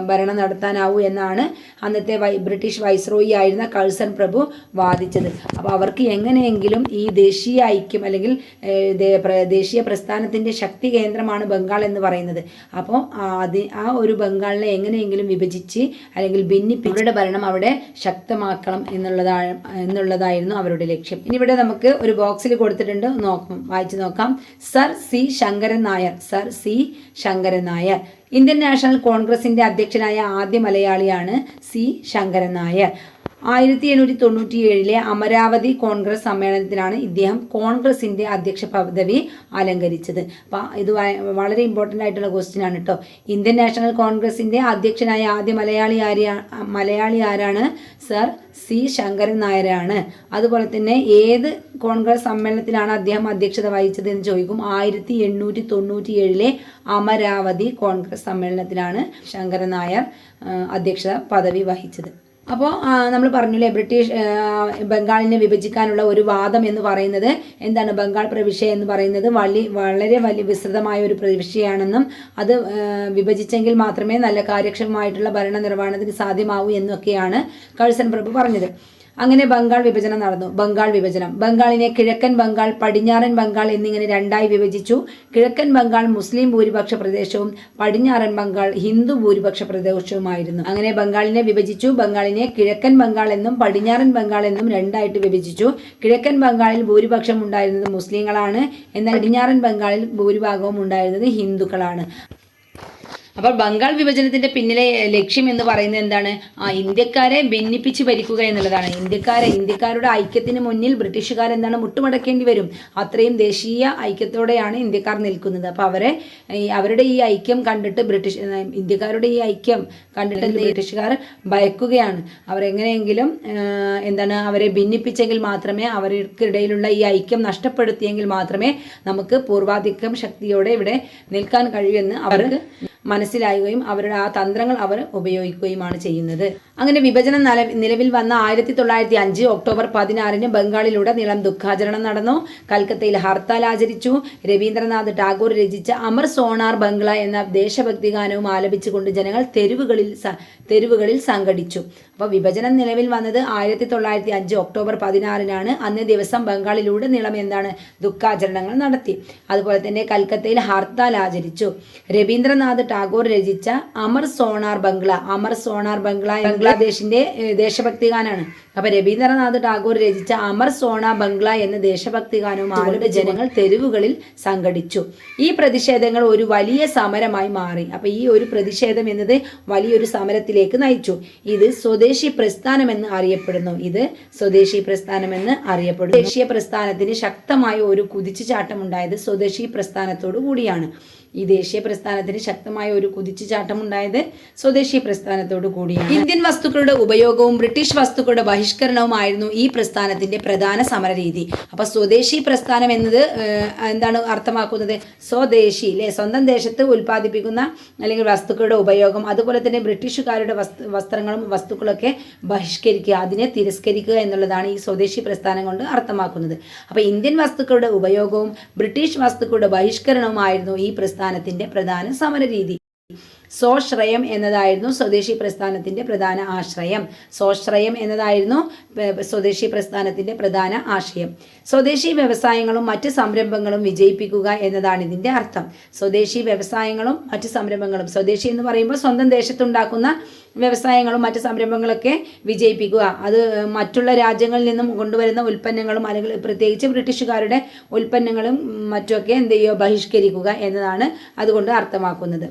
ഭരണം നടത്താനാവൂ എന്നാണ് അന്നത്തെ ബ്രിട്ടീഷ് വൈസ്രോയി ആയിരുന്ന കഴ്സൺ പ്രഭു വാദിച്ചത്. അപ്പോൾ അവർക്ക് എങ്ങനെയെങ്കിലും ഈ ദേശീയ ഐക്യം അല്ലെങ്കിൽ ദേശീയ പ്രസ്ഥാനത്തിൻ്റെ ശക്തി കേന്ദ്രമാണ് ബംഗാൾ എന്ന് പറയുന്നത്. അപ്പോൾ ആ ഒരു ബംഗാളിനെ എങ്ങനെയെങ്കിലും വിഭജിച്ച് അല്ലെങ്കിൽ ഭിന്നിപ്പിച്ച് ഭരണം അവിടെ ശക്തമാക്കണം എന്നുള്ളതായിരുന്നു അവരുടെ ലക്ഷ്യം. ഇനി ഇവിടെ നമുക്ക് ഒരു ബോക്സിൽ കൊടുത്തിട്ടുണ്ട്, വായിച്ചു നോക്കാം. Sir C Sankaran Nair. Indian national കോൺഗ്രസിന്റെ അധ്യക്ഷനായ ആദ്യ മലയാളിയാണ് C. ശങ്കരൻ നായർ. 1897 അമരാവതി കോൺഗ്രസ് സമ്മേളനത്തിലാണ് ഇദ്ദേഹം കോൺഗ്രസിന്റെ അധ്യക്ഷ പദവി അലങ്കരിച്ചത്. അപ്പം ഇത് വളരെ ഇമ്പോർട്ടൻ്റ് ആയിട്ടുള്ള ക്വസ്റ്റ്യൻ ആണ് കേട്ടോ. ഇന്ത്യൻ നാഷണൽ കോൺഗ്രസിന്റെ അധ്യക്ഷനായ ആദ്യ മലയാളി ആരാണ്? Sir C. ശങ്കരൻ നായരാണ്. അതുപോലെ തന്നെ ഏത് കോൺഗ്രസ് സമ്മേളനത്തിലാണ് അദ്ദേഹം അധ്യക്ഷത വഹിച്ചത് എന്ന് ചോദിക്കും. 1897 അമരാവതി കോൺഗ്രസ് സമ്മേളനത്തിലാണ് ശങ്കരൻ നായർ അധ്യക്ഷത പദവി വഹിച്ചത്. അപ്പോൾ നമ്മൾ പറഞ്ഞില്ലേ, ബംഗാളിനെ വിഭജിക്കാനുള്ള ഒരു വാദം എന്ന് പറയുന്നത് എന്താണ്, ബംഗാൾ പ്രവിശ്യ എന്ന് പറയുന്നത് വളരെ വലിയ വിസ്തൃതമായ ഒരു പ്രവിശ്യയാണെന്നും അത് വിഭജിച്ചെങ്കിൽ മാത്രമേ നല്ല കാര്യക്ഷമമായിട്ടുള്ള ഭരണനിർവഹണത്തിന് സാധ്യമാവൂ എന്നൊക്കെയാണ് കഴ്സൺ പ്രഭു പറഞ്ഞത്. അങ്ങനെ ബംഗാൾ വിഭജനം നടന്നു. ബംഗാളിനെ കിഴക്കൻ ബംഗാൾ, പടിഞ്ഞാറൻ ബംഗാൾ എന്നിങ്ങനെ രണ്ടായി വിഭജിച്ചു. കിഴക്കൻ ബംഗാൾ മുസ്ലിം ഭൂരിപക്ഷ പ്രദേശവും പടിഞ്ഞാറൻ ബംഗാൾ ഹിന്ദു ഭൂരിപക്ഷ പ്രദേശവുമായിരുന്നു. അങ്ങനെ ബംഗാളിനെ വിഭജിച്ചു. ബംഗാളിനെ കിഴക്കൻ ബംഗാൾ എന്നും പടിഞ്ഞാറൻ ബംഗാൾ എന്നും രണ്ടായിട്ട് വിഭജിച്ചു. കിഴക്കൻ ബംഗാളിൽ ഭൂരിപക്ഷം ഉണ്ടായിരുന്നത് മുസ്ലിങ്ങളാണ്, എന്നാൽ പടിഞ്ഞാറൻ ബംഗാളിൽ ഭൂരിഭാഗവും ഉണ്ടായിരുന്നത് ഹിന്ദുക്കളാണ്. അപ്പോൾ ബംഗാൾ വിഭജനത്തിന്റെ പിന്നിലെ ലക്ഷ്യം എന്ന് പറയുന്നത് എന്താണ്? ഇന്ത്യക്കാരെ ഭിന്നിപ്പിച്ച് ഭരിക്കുക എന്നുള്ളതാണ്. ഇന്ത്യക്കാരുടെ ഐക്യത്തിന് മുന്നിൽ ബ്രിട്ടീഷുകാർ എന്താണ് മുട്ടുമടക്കേണ്ടി വരും. അത്രയും ദേശീയ ഐക്യത്തോടെയാണ് ഇന്ത്യക്കാർ നിൽക്കുന്നത്. അപ്പോൾ അവരുടെ ഈ ഐക്യം കണ്ടിട്ട് ഇന്ത്യക്കാരുടെ ഈ ഐക്യം കണ്ടിട്ട് ബ്രിട്ടീഷുകാർ ഭയക്കുകയാണ്. അവരെങ്ങനെയെങ്കിലും അവരെ ഭിന്നിപ്പിച്ചെങ്കിൽ മാത്രമേ, അവർക്കിടയിലുള്ള ഈ ഐക്യം നഷ്ടപ്പെടുത്തിയെങ്കിൽ മാത്രമേ നമുക്ക് പൂർവാധിക്യം ശക്തിയോടെ ഇവിടെ നിൽക്കാൻ കഴിയുമെന്ന് അവർക്ക് മനസ്സിലാവുകയും അവരുടെ ആ തന്ത്രങ്ങൾ അവർ ഉപയോഗിക്കുകയുമാണ് ചെയ്യുന്നത്. അങ്ങനെ വിഭജനം നിലവിൽ വന്ന 1905 ഒക്ടോബർ 16 ബംഗാളിലുടനീളം ദുഃഖാചരണം നടന്നു. കൽക്കത്തയിൽ ഹർത്താൽ ആചരിച്ചു. രവീന്ദ്രനാഥ് ടാഗോർ രചിച്ച അമർ സോണാർ ബംഗ്ല എന്ന ദേശഭക്തി ഗാനവും ആലപിച്ചുകൊണ്ട് ജനങ്ങൾ തെരുവുകളിൽ സംഘടിച്ചു. അപ്പോൾ വിഭജനം നിലവിൽ വന്നത് 1905 ഒക്ടോബർ 16 അന്നേ ദിവസം ബംഗാളിലുടനീളം ദുഃഖാചരണങ്ങൾ നടത്തി. അതുപോലെ തന്നെ കൽക്കത്തയിൽ ഹർത്താൽ ആചരിച്ചു. രവീന്ദ്രനാഥ് ടാഗോർ രചിച്ച അമർ സോണാർ ബംഗ്ല ബംഗ്ലാദേശിന്റെ ദേശഭക്തി ഗാനാണ്. അപ്പൊ രവീന്ദ്രനാഥ് ടാഗോർ രചിച്ച അമർ സോണ ബംഗ്ല എന്ന ദേശഭക്തി ഗാനവും ആളുടെ ജനങ്ങൾ തെരുവുകളിൽ സംഘടിച്ചു. ഈ പ്രതിഷേധങ്ങൾ ഒരു വലിയ സമരമായി മാറി. അപ്പൊ ഈ ഒരു പ്രതിഷേധം എന്നത് വലിയൊരു സമരത്തിലേക്ക് നയിച്ചു. ഇത് സ്വദേശി പ്രസ്ഥാനമെന്ന് അറിയപ്പെടുന്നു. ദേശീയ പ്രസ്ഥാനത്തിന് ശക്തമായ ഒരു കുതിച്ചുചാട്ടം ഉണ്ടായത് സ്വദേശി പ്രസ്ഥാനത്തോടു കൂടിയാണ്. ഈ ദേശീയ പ്രസ്ഥാനത്തിന് ശക്തമായ ഒരു കുതിച്ചുചാട്ടമുണ്ടായത് സ്വദേശി പ്രസ്ഥാനത്തോടു കൂടിയാണ്. ഇന്ത്യൻ വസ്തുക്കളുടെ ഉപയോഗവും ബ്രിട്ടീഷ് വസ്തുക്കളുടെ ബഹിഷ്കരണവുമായിരുന്നു ഈ പ്രസ്ഥാനത്തിന്റെ പ്രധാന സമരരീതി. അപ്പൊ സ്വദേശി പ്രസ്ഥാനം എന്നത് എന്താണ് അർത്ഥമാക്കുന്നത്? സ്വദേശി സ്വന്തം ദേശത്ത് ഉൽപ്പാദിപ്പിക്കുന്ന അല്ലെങ്കിൽ വസ്തുക്കളുടെ ഉപയോഗം, അതുപോലെ തന്നെ ബ്രിട്ടീഷുകാരുടെ വസ്ത്രങ്ങളും വസ്തുക്കളൊക്കെ ബഹിഷ്കരിക്കുക, അതിനെ തിരസ്കരിക്കുക എന്നുള്ളതാണ് ഈ സ്വദേശി പ്രസ്ഥാനം കൊണ്ട് അർത്ഥമാക്കുന്നത്. അപ്പൊ ഇന്ത്യൻ വസ്തുക്കളുടെ ഉപയോഗവും ബ്രിട്ടീഷ് വസ്തുക്കളുടെ ബഹിഷ്കരണവുമായിരുന്നു ഈ പ്രസ്ഥാനത്തിന്റെ പ്രധാന സമരരീതി. സ്വാശ്രയം എന്നതായിരുന്നു സ്വദേശി പ്രസ്ഥാനത്തിന്റെ പ്രധാന ആശയം. സ്വദേശി വ്യവസായങ്ങളും മറ്റ് സംരംഭങ്ങളും വിജയിപ്പിക്കുക എന്നതാണ് ഇതിന്റെ അർത്ഥം. സ്വദേശി വ്യവസായങ്ങളും മറ്റ് സംരംഭങ്ങളും, സ്വദേശി എന്ന് പറയുമ്പോൾ സ്വന്തം ദേശത്തുണ്ടാക്കുന്ന വ്യവസായങ്ങളും മറ്റ് സംരംഭങ്ങളൊക്കെ വിജയിപ്പിക്കുക. അത് മറ്റുള്ള രാജ്യങ്ങളിൽ നിന്നും കൊണ്ടുവരുന്ന ഉൽപ്പന്നങ്ങളും അല്ലെങ്കിൽ പ്രത്യേകിച്ച് ബ്രിട്ടീഷുകാരുടെ ഉൽപ്പന്നങ്ങളും മറ്റുമൊക്കെ ബഹിഷ്കരിക്കുക എന്നതാണ് അതുകൊണ്ട് അർത്ഥമാക്കുന്നത്.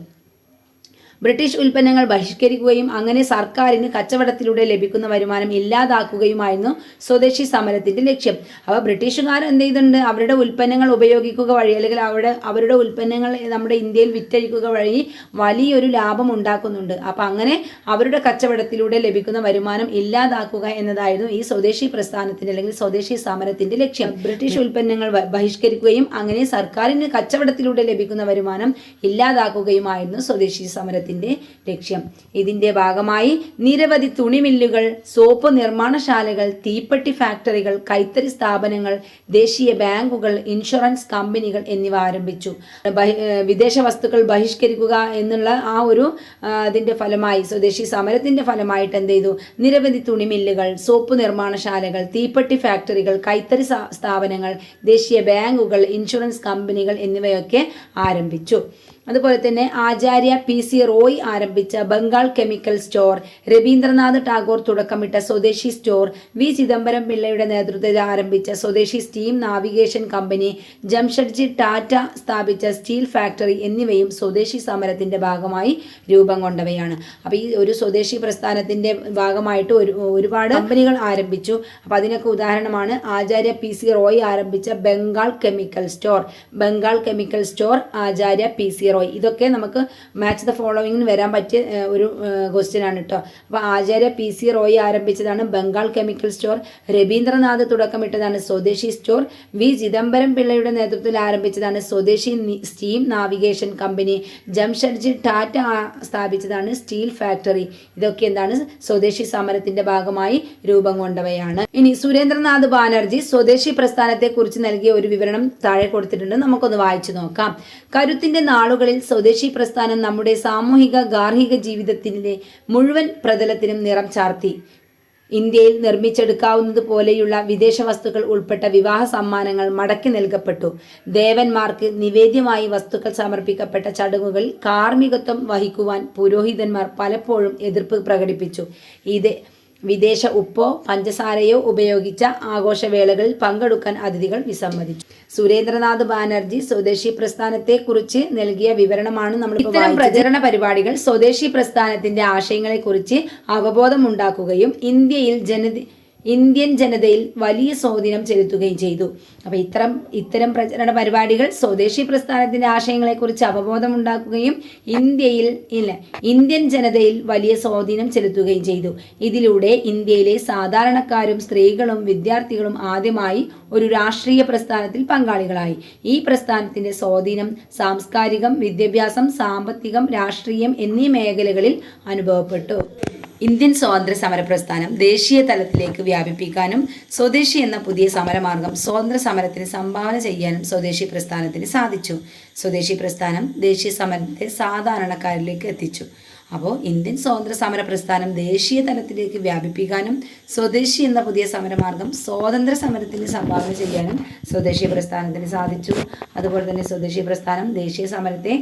ബ്രിട്ടീഷ് ഉൽപ്പന്നങ്ങൾ ബഹിഷ്കരിക്കുകയും അങ്ങനെ സർക്കാരിന് കച്ചവടത്തിലൂടെ ലഭിക്കുന്ന വരുമാനം ഇല്ലാതാക്കുകയുമായിരുന്നു സ്വദേശി സമരത്തിന്റെ ലക്ഷ്യം. അപ്പോൾ ബ്രിട്ടീഷുകാർ എന്ത് ചെയ്തിട്ടുണ്ട്? അവരുടെ ഉൽപ്പന്നങ്ങൾ ഉപയോഗിക്കുക വഴി അല്ലെങ്കിൽ അവരുടെ ഉൽപ്പന്നങ്ങൾ നമ്മുടെ ഇന്ത്യയിൽ വിറ്റഴിക്കുക വഴി വലിയൊരു ലാഭം ഉണ്ടാക്കുന്നുണ്ട്. അപ്പം അങ്ങനെ അവരുടെ കച്ചവടത്തിലൂടെ ലഭിക്കുന്ന വരുമാനം ഇല്ലാതാക്കുക എന്നതായിരുന്നു ഈ സ്വദേശി പ്രസ്ഥാനത്തിന്റെ അല്ലെങ്കിൽ സ്വദേശി സമരത്തിന്റെ ലക്ഷ്യം. ബ്രിട്ടീഷ് ഉൽപ്പന്നങ്ങൾ ബഹിഷ്കരിക്കുകയും അങ്ങനെ സർക്കാരിന് കച്ചവടത്തിലൂടെ ലഭിക്കുന്ന വരുമാനം ഇല്ലാതാക്കുകയുമായിരുന്നു സ്വദേശി സമരത്തിന്റെ ലക്ഷ്യം. ഇതിന്റെ ഭാഗമായി നിരവധി തുണിമില്ലുകൾ, സോപ്പ് നിർമ്മാണശാലകൾ, തീപ്പെട്ടി ഫാക്ടറികൾ, കൈത്തറി സ്ഥാപനങ്ങൾ, ദേശീയ ബാങ്കുകൾ, ഇൻഷുറൻസ് കമ്പനികൾ എന്നിവ ആരംഭിച്ചു. വിദേശ വസ്തുക്കൾ ബഹിഷ്കരിക്കുക എന്നുള്ള ആ ഒരു അതിന്റെ ഫലമായി, സ്വദേശി സമരത്തിന്റെ ഫലമായിട്ട് എന്ത് ചെയ്തു? നിരവധി തുണിമില്ലുകൾ, സോപ്പ് നിർമ്മാണശാലകൾ, തീപ്പെട്ടി ഫാക്ടറികൾ, കൈത്തറി സ്ഥാപനങ്ങൾ, ദേശീയ ബാങ്കുകൾ, ഇൻഷുറൻസ് കമ്പനികൾ എന്നിവയൊക്കെ ആരംഭിച്ചു. അതുപോലെ തന്നെ ആചാര്യ PC റോയ് ആരംഭിച്ച ബംഗാൾ കെമിക്കൽ സ്റ്റോർ, രവീന്ദ്രനാഥ് ടാഗോർ തുടക്കമിട്ട സ്വദേശി സ്റ്റോർ, വി ചിദംബരം പിള്ളയുടെ നേതൃത്വത്തിൽ ആരംഭിച്ച സ്വദേശി steam navigation company, Jamshedji Tata സ്ഥാപിച്ച സ്റ്റീൽ ഫാക്ടറി എന്നിവയും സ്വദേശി സമരത്തിന്റെ ഭാഗമായി രൂപം കൊണ്ടവയാണ്. അപ്പോൾ ഈ ഒരു സ്വദേശി പ്രസ്ഥാനത്തിന്റെ ഭാഗമായിട്ട് ഒരുപാട് കമ്പനികൾ ആരംഭിച്ചു. അപ്പോൾ അതിനൊക്കെ ഉദാഹരണമാണ് ആചാര്യ PC റോയ് ആരംഭിച്ച ബംഗാൾ കെമിക്കൽ സ്റ്റോർ, ആചാര്യ PC റോയ്. ഇതൊക്കെ നമുക്ക് മാച്ച് ദ ഫോളോവിംഗിന് വരാൻ പറ്റിയ ഒരു ക്വസ്റ്റ്യൻ ആണ് കേട്ടോ. അപ്പോൾ ആചാര്യ PC റോയ് ആരംഭിച്ചതാണ് ബംഗാൾ കെമിക്കൽ സ്റ്റോർ, രവീന്ദ്രനാഥ് തുടക്കമിട്ടതാണ് സ്വദേശി സ്റ്റോർ, വി ചിദംബരം പിള്ളയുടെ നേതൃത്വത്തിൽ ആരംഭിച്ചതാണ് swadeshi steam navigation company, Jamshedji Tata സ്ഥാപിച്ചതാണ് സ്റ്റീൽ ഫാക്ടറി. ഇതൊക്കെ എന്താണ്? സ്വദേശി സമരത്തിന്റെ ഭാഗമായി രൂപം കൊണ്ടവയാണ്. ഇനി സുരേന്ദ്രനാഥ് ബാനർജി സ്വദേശി പ്രസ്ഥാനത്തെ കുറിച്ച് നൽകിയ ഒരു വിവരണം താഴെ കൊടുത്തിട്ടുണ്ട്, നമുക്കൊന്ന് വായിച്ചു നോക്കാം. കരുത്തിന്റെ നാളുകളിൽ സ്വദേശി പ്രസ്ഥാനം നമ്മുടെ സാമൂഹിക ഗാർഹിക ജീവിതത്തിന്റെ മുഴുവൻ പ്രതലത്തിനും നിറം ചാർത്തി. ഇന്ത്യയിൽ നിർമ്മിച്ചെടുക്കാവുന്നത് പോലെയുള്ള വിദേശ വസ്തുക്കൾ ഉൾപ്പെട്ട വിവാഹ സമ്മാനങ്ങൾ മടക്കി നൽകപ്പെട്ടു. ദേവന്മാർക്ക് നിവേദ്യമായി വസ്തുക്കൾ സമർപ്പിക്കപ്പെട്ട ചടങ്ങുകളിൽ കാർമ്മികത്വം വഹിക്കുവാൻ പുരോഹിതന്മാർ പലപ്പോഴും എതിർപ്പ് പ്രകടിപ്പിച്ചു. വിദേശ ഉപ്പോ പഞ്ചസാരയോ ഉപയോഗിച്ച ആഘോഷവേളകളിൽ പങ്കെടുക്കാൻ അതിഥികൾ വിസമ്മതിച്ചു. സുരേന്ദ്രനാഥ് ബാനർജി സ്വദേശി പ്രസ്ഥാനത്തെക്കുറിച്ച് നൽകിയ വിവരണമാണ് നമ്മൾ. ഇത്തരം പ്രചരണ പരിപാടികൾ സ്വദേശി പ്രസ്ഥാനത്തിന്റെ ആശയങ്ങളെക്കുറിച്ച് അവബോധമുണ്ടാക്കുകയും ഇന്ത്യൻ ജനതയിൽ വലിയ സ്വാധീനം ചെലുത്തുകയും ചെയ്തു. അപ്പോൾ ഇത്തരം പ്രചരണ പരിപാടികൾ സ്വദേശി പ്രസ്ഥാനത്തിന്റെ ആശയങ്ങളെക്കുറിച്ച് അവബോധമുണ്ടാക്കുകയും ഇന്ത്യൻ ജനതയിൽ വലിയ സ്വാധീനം ചെലുത്തുകയും ചെയ്തു. ഇതിലൂടെ ഇന്ത്യയിലെ സാധാരണക്കാരും സ്ത്രീകളും വിദ്യാർത്ഥികളും ആദ്യമായി ഒരു രാഷ്ട്രീയ പ്രസ്ഥാനത്തിൽ പങ്കാളികളായി. ഈ പ്രസ്ഥാനത്തിന്റെ സ്വാധീനം സാംസ്കാരികം, വിദ്യാഭ്യാസം, സാമ്പത്തികം, രാഷ്ട്രീയം എന്നീ മേഖലകളിൽ അനുഭവപ്പെട്ടു. ഇന്ത്യൻ സ്വാതന്ത്ര്യ സമര പ്രസ്ഥാനം ദേശീയ തലത്തിലേക്ക് വ്യാപിപ്പിക്കാനും സ്വദേശി എന്ന പുതിയ സമരമാർഗം സ്വാതന്ത്ര്യ സമരത്തിന് സംഭാവന ചെയ്യാനും സ്വദേശി പ്രസ്ഥാനത്തിന് സാധിച്ചു. സ്വദേശി പ്രസ്ഥാനം ദേശീയ സമരത്തെ സാധാരണക്കാരിലേക്ക് എത്തിച്ചു. അപ്പോൾ ഇന്ത്യൻ സ്വാതന്ത്ര്യ സമര പ്രസ്ഥാനം ദേശീയ തലത്തിലേക്ക് വ്യാപിപ്പിക്കാനും സ്വദേശി എന്ന പുതിയ സമരമാർഗം സ്വാതന്ത്ര്യ സമരത്തിന് സംഭാവന ചെയ്യാനും സ്വദേശി പ്രസ്ഥാനത്തിന് സാധിച്ചു. അതുപോലെ തന്നെ സ്വദേശി പ്രസ്ഥാനം ദേശീയ സമരത്തെ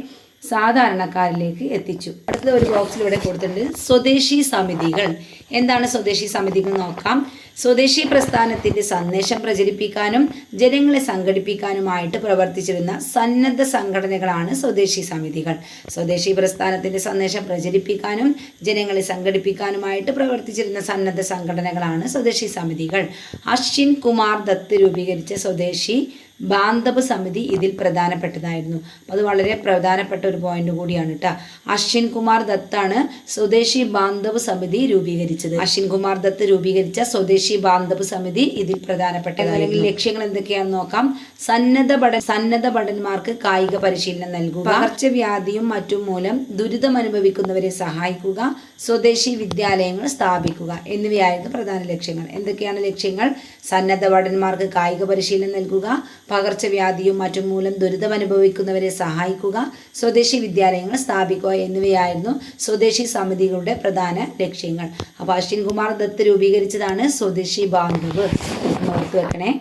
സാധാരണക്കാരിലേക്ക് എത്തിച്ചു. അടുത്ത ഒരു ബോക്സിലൂടെ കൊടുത്തിട്ടുണ്ട് സ്വദേശി സമിതികൾ. എന്താണ് സ്വദേശി സമിതികൾ നോക്കാം. സ്വദേശി പ്രസ്ഥാനത്തിന്റെ സന്ദേശം പ്രചരിപ്പിക്കാനും ജനങ്ങളെ സംഘടിപ്പിക്കാനുമായിട്ട് പ്രവർത്തിച്ചിരുന്ന സന്നദ്ധ സംഘടനകളാണ് സ്വദേശി സമിതികൾ. സ്വദേശി പ്രസ്ഥാനത്തിന്റെ സന്ദേശം പ്രചരിപ്പിക്കാനും ജനങ്ങളെ സംഘടിപ്പിക്കാനുമായിട്ട് പ്രവർത്തിച്ചിരുന്ന സന്നദ്ധ സംഘടനകളാണ് സ്വദേശി സമിതികൾ. അശ്വിൻ കുമാർ ദത്ത് രൂപീകരിച്ച സ്വദേശി ബാന്ധവ് സമിതി ഇതിൽ പ്രധാനപ്പെട്ടതായിരുന്നു. അത് വളരെ പ്രധാനപ്പെട്ട ഒരു പോയിന്റ് കൂടിയാണ് കേട്ടോ. അശ്വിൻ കുമാർ ദത്താണ് സ്വദേശി ബാന്ധവ് സമിതി രൂപീകരിച്ചത്. അശ്വിൻ കുമാർ ദത്ത് രൂപീകരിച്ച സ്വദേശി ബാന്ധവ് സമിതി ഇതിൽ പ്രധാനപ്പെട്ടത്. അല്ലെങ്കിൽ ലക്ഷ്യങ്ങൾ എന്തൊക്കെയാണെന്ന് നോക്കാം. സന്നദ്ധ ഭടന്മാർക്ക് കായിക പരിശീലനം നൽകുക, പകർച്ചവ്യാധിയും മറ്റും മൂലം ദുരിതമനുഭവിക്കുന്നവരെ സഹായിക്കുക, സ്വദേശി വിദ്യാലയങ്ങൾ സ്ഥാപിക്കുക എന്നിവയായിരുന്നു പ്രധാന ലക്ഷ്യങ്ങൾ. എന്തൊക്കെയാണ് ലക്ഷ്യങ്ങൾ? സന്നദ്ധ ഭടന്മാർക്ക് കായിക പരിശീലനം നൽകുക, പകർച്ചവ്യാധിയും മറ്റും മൂലം ദുരിതമനുഭവിക്കുന്നവരെ സഹായിക്കുക, സ്വദേശി വിദ്യാലയങ്ങൾ സ്ഥാപിക്കുക എന്നിവയായിരുന്നു സ്വദേശി സമിതികളുടെ പ്രധാന ലക്ഷ്യങ്ങൾ. അപ്പോൾ അശ്വിൻ കുമാർ ദത്ത് രൂപീകരിച്ചതാണ് സ്വദേശി ബാന്ധവ്. ഓർത്തു വെക്കണേ.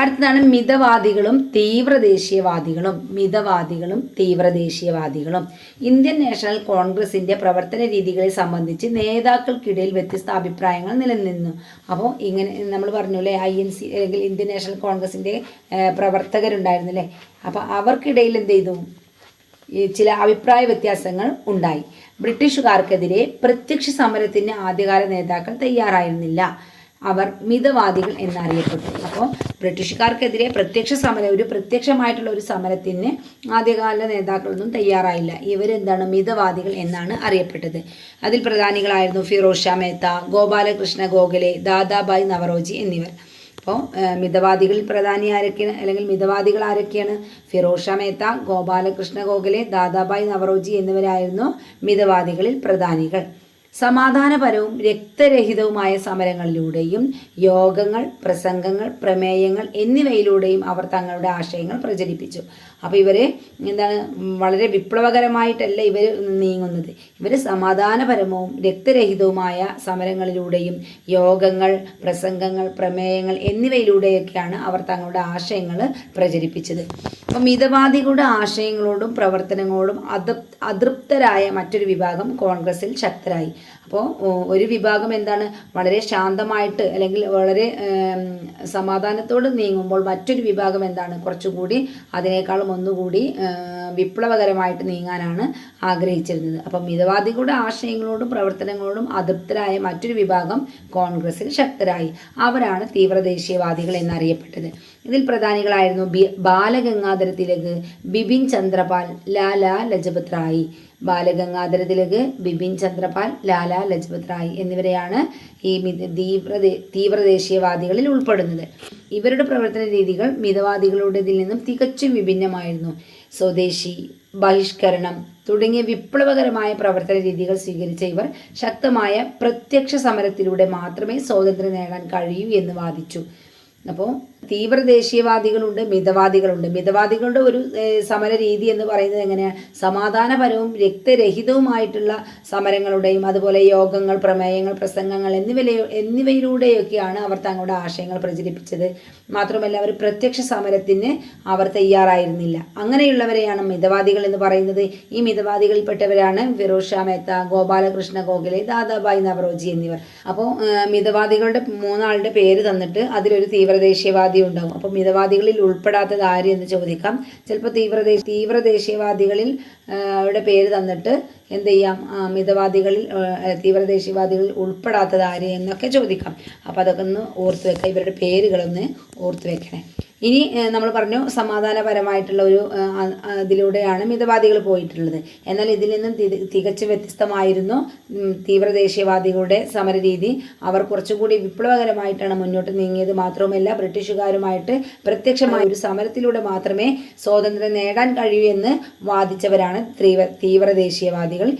അടുത്തതാണ് മിതവാദികളും തീവ്രദേശീയവാദികളും. ഇന്ത്യൻ നാഷണൽ കോൺഗ്രസിന്റെ പ്രവർത്തന രീതികളെ സംബന്ധിച്ച് നേതാക്കൾക്കിടയിൽ വ്യത്യസ്ത അഭിപ്രായങ്ങൾ നിലനിന്നു. അപ്പോൾ ഇങ്ങനെ നമ്മൾ പറഞ്ഞല്ലേ INC അല്ലെങ്കിൽ ഇന്ത്യൻ നാഷണൽ കോൺഗ്രസിന്റെ പ്രവർത്തകരുണ്ടായിരുന്നില്ലേ. അപ്പോൾ അവർക്കിടയിൽ എന്ത് ചെയ്തു? ചില അഭിപ്രായ വ്യത്യാസങ്ങൾ ഉണ്ടായി. ബ്രിട്ടീഷുകാർക്കെതിരെ പ്രത്യക്ഷ സമരത്തിന് ആദ്യകാല നേതാക്കൾ തയ്യാറായിരുന്നില്ല. അവർ മിതവാദികൾ എന്നറിയപ്പെട്ടു. അപ്പോൾ ബ്രിട്ടീഷുകാർക്കെതിരെ പ്രത്യക്ഷമായിട്ടുള്ള ഒരു സമരത്തിന് ആദ്യകാല നേതാക്കളൊന്നും തയ്യാറായില്ല. ഇവരെന്താണ്? മിതവാദികൾ എന്നാണ് അറിയപ്പെട്ടത്. അതിൽ പ്രധാനികളായിരുന്നു ഫിറോസ് ഷാ മേത്ത, ഗോപാലകൃഷ്ണ ഗോഖലെ, ദാദാഭായ് നവറോജി എന്നിവർ. അപ്പോൾ മിതവാദികളിൽ പ്രധാനി ആരൊക്കെയാണ് അല്ലെങ്കിൽ മിതവാദികൾ ആരൊക്കെയാണ്? ഫിറോസ് ഷാ മേത്ത, ഗോപാലകൃഷ്ണ ഗോഖലെ, ദാദാഭായ് നവറോജി എന്നിവരായിരുന്നു മിതവാദികളിൽ പ്രധാനികൾ. സമാധാനപരവും രക്തരഹിതവുമായ സമരങ്ങളിലൂടെയും യോഗങ്ങൾ, പ്രസംഗങ്ങൾ, പ്രമേയങ്ങൾ എന്നിവയിലൂടെയും അവർ തങ്ങളുടെ ആശയങ്ങൾ പ്രചരിപ്പിച്ചു. അപ്പോൾ ഇവർ എന്താണ്? വളരെ വിപ്ലവകരമായിട്ടല്ല ഇവർ നീങ്ങുന്നത്. ഇവർ സമാധാനപരവും രക്തരഹിതവുമായ സമരങ്ങളിലൂടെയും യോഗങ്ങൾ, പ്രസംഗങ്ങൾ, പ്രമേയങ്ങൾ എന്നിവയിലൂടെയൊക്കെയാണ് അവർ തങ്ങളുടെ ആശയങ്ങൾ പ്രചരിപ്പിച്ചത്. അപ്പോൾ മിതവാദികളുടെ ആശയങ്ങളോടും പ്രവർത്തനങ്ങളോടും അതൃപ്തരായ മറ്റൊരു വിഭാഗം കോൺഗ്രസിൽ ശക്തരായി. അപ്പോൾ ഒരു വിഭാഗം എന്താണ്? വളരെ ശാന്തമായിട്ട് അല്ലെങ്കിൽ വളരെ സമാധാനത്തോട് നീങ്ങുമ്പോൾ മറ്റൊരു വിഭാഗം എന്താണ്? കുറച്ചുകൂടി അതിനേക്കാളും ഒന്നുകൂടി വിപ്ലവകരമായിട്ട് നീങ്ങാനാണ് ആഗ്രഹിച്ചിരുന്നത്. അപ്പം മിതവാദികളുടെ ആശയങ്ങളോടും പ്രവർത്തനങ്ങളോടും അതൃപ്തരായ മറ്റൊരു വിഭാഗം കോൺഗ്രസിൽ ശക്തരായി. അവരാണ് തീവ്രദേശീയവാദികൾ എന്നറിയപ്പെട്ടത്. ഇതിൽ പ്രധാനികളായിരുന്നു ബാലഗംഗാധര തിലക്, ബിപിൻ ചന്ദ്രപാൽ, ലാലാ ലജപത് റായ്. ബാലഗംഗാധര തിലക്, ബിപിൻ ചന്ദ്രപാൽ, ലാലാ ലജപത് റായ് എന്നിവരെയാണ് ഈ തീവ്രദേശീയവാദികളിൽ ഉൾപ്പെടുന്നത്. ഇവരുടെ പ്രവർത്തന രീതികൾ മിതവാദികളുടേതിൽ നിന്നും തികച്ചും വിഭിന്നമായിരുന്നു. സ്വദേശി, ബഹിഷ്കരണം തുടങ്ങിയ വിപ്ലവകരമായ പ്രവർത്തന രീതികൾ സ്വീകരിച്ച ഇവർ ശക്തമായ പ്രത്യക്ഷ സമരത്തിലൂടെ മാത്രമേ സ്വാതന്ത്ര്യം നേടാൻ കഴിയൂ എന്ന് വാദിച്ചു. അപ്പോൾ തീവ്ര ദേശീയവാദികളുണ്ട്, മിതവാദികളുണ്ട്. മിതവാദികളുടെ ഒരു സമര രീതി എന്ന് പറയുന്നത് എങ്ങനെയാണ്? സമാധാനപരവും രക്തരഹിതവുമായിട്ടുള്ള സമരങ്ങളുടെയും അതുപോലെ യോഗങ്ങൾ, പ്രമേയങ്ങൾ, പ്രസംഗങ്ങൾ എന്നിവയിലൂടെയൊക്കെയാണ് അവർ തങ്ങളുടെ ആശയങ്ങൾ പ്രചരിപ്പിച്ചത്. മാത്രമല്ല അവർ പ്രത്യക്ഷ സമരത്തിന് അവർ തയ്യാറായിരുന്നില്ല. അങ്ങനെയുള്ളവരെയാണ് മിതവാദികൾ എന്ന് പറയുന്നത്. ഈ മിതവാദികളിൽപ്പെട്ടവരാണ് ഫിറോസ് ഷാ മെഹ്ത, ഗോപാലകൃഷ്ണ ഗോഖലെ, ദാദാഭായ് നവറോജി എന്നിവർ. അപ്പോൾ മിതവാദികളുടെ 3 ആളുടെ പേര് തന്നിട്ട് അതിലൊരു തീവ്രദേശീയവാദി ഉണ്ടാവും. അപ്പോൾ മിതവാദികളിൽ ഉൾപ്പെടാത്തത് ആര് എന്ന് ചോദിക്കാം. ചിലപ്പോൾ തീവ്രദേശീയവാദികളിൽ അവരുടെ പേര് തന്നിട്ട് എന്ത് ചെയ്യാം, തീവ്രദേശീയവാദികളിൽ ഉൾപ്പെടാത്തത് ആര് എന്നൊക്കെ ചോദിക്കാം. അപ്പോൾ അതൊക്കെ ഒന്ന് ഓർത്ത് വെക്കാം, ഇവരുടെ പേരുകളൊന്ന് ഓർത്ത് വെക്കണേ. ഇനി നമ്മൾ പറഞ്ഞു സമാധാനപരമായിട്ടുള്ള ഒരു ഇതിലൂടെയാണ് മിതവാദികൾ പോയിട്ടുള്ളത്. എന്നാൽ ഇതിൽ നിന്നും തികച്ചും വ്യത്യസ്തമായിരുന്നു തീവ്രദേശീയവാദികളുടെ സമരരീതി. അവർ കുറച്ചുകൂടി വിപ്ലവകരമായിട്ടാണ് മുന്നോട്ട് നീങ്ങിയത്. മാത്രവുമല്ല ബ്രിട്ടീഷുകാരുമായിട്ട് പ്രത്യക്ഷമായ ഒരു സമരത്തിലൂടെ മാത്രമേ സ്വാതന്ത്ര്യം നേടാൻ കഴിയൂ എന്ന് വാദിച്ചവരാണ് തീവ്രദേശീയവാദികൾ.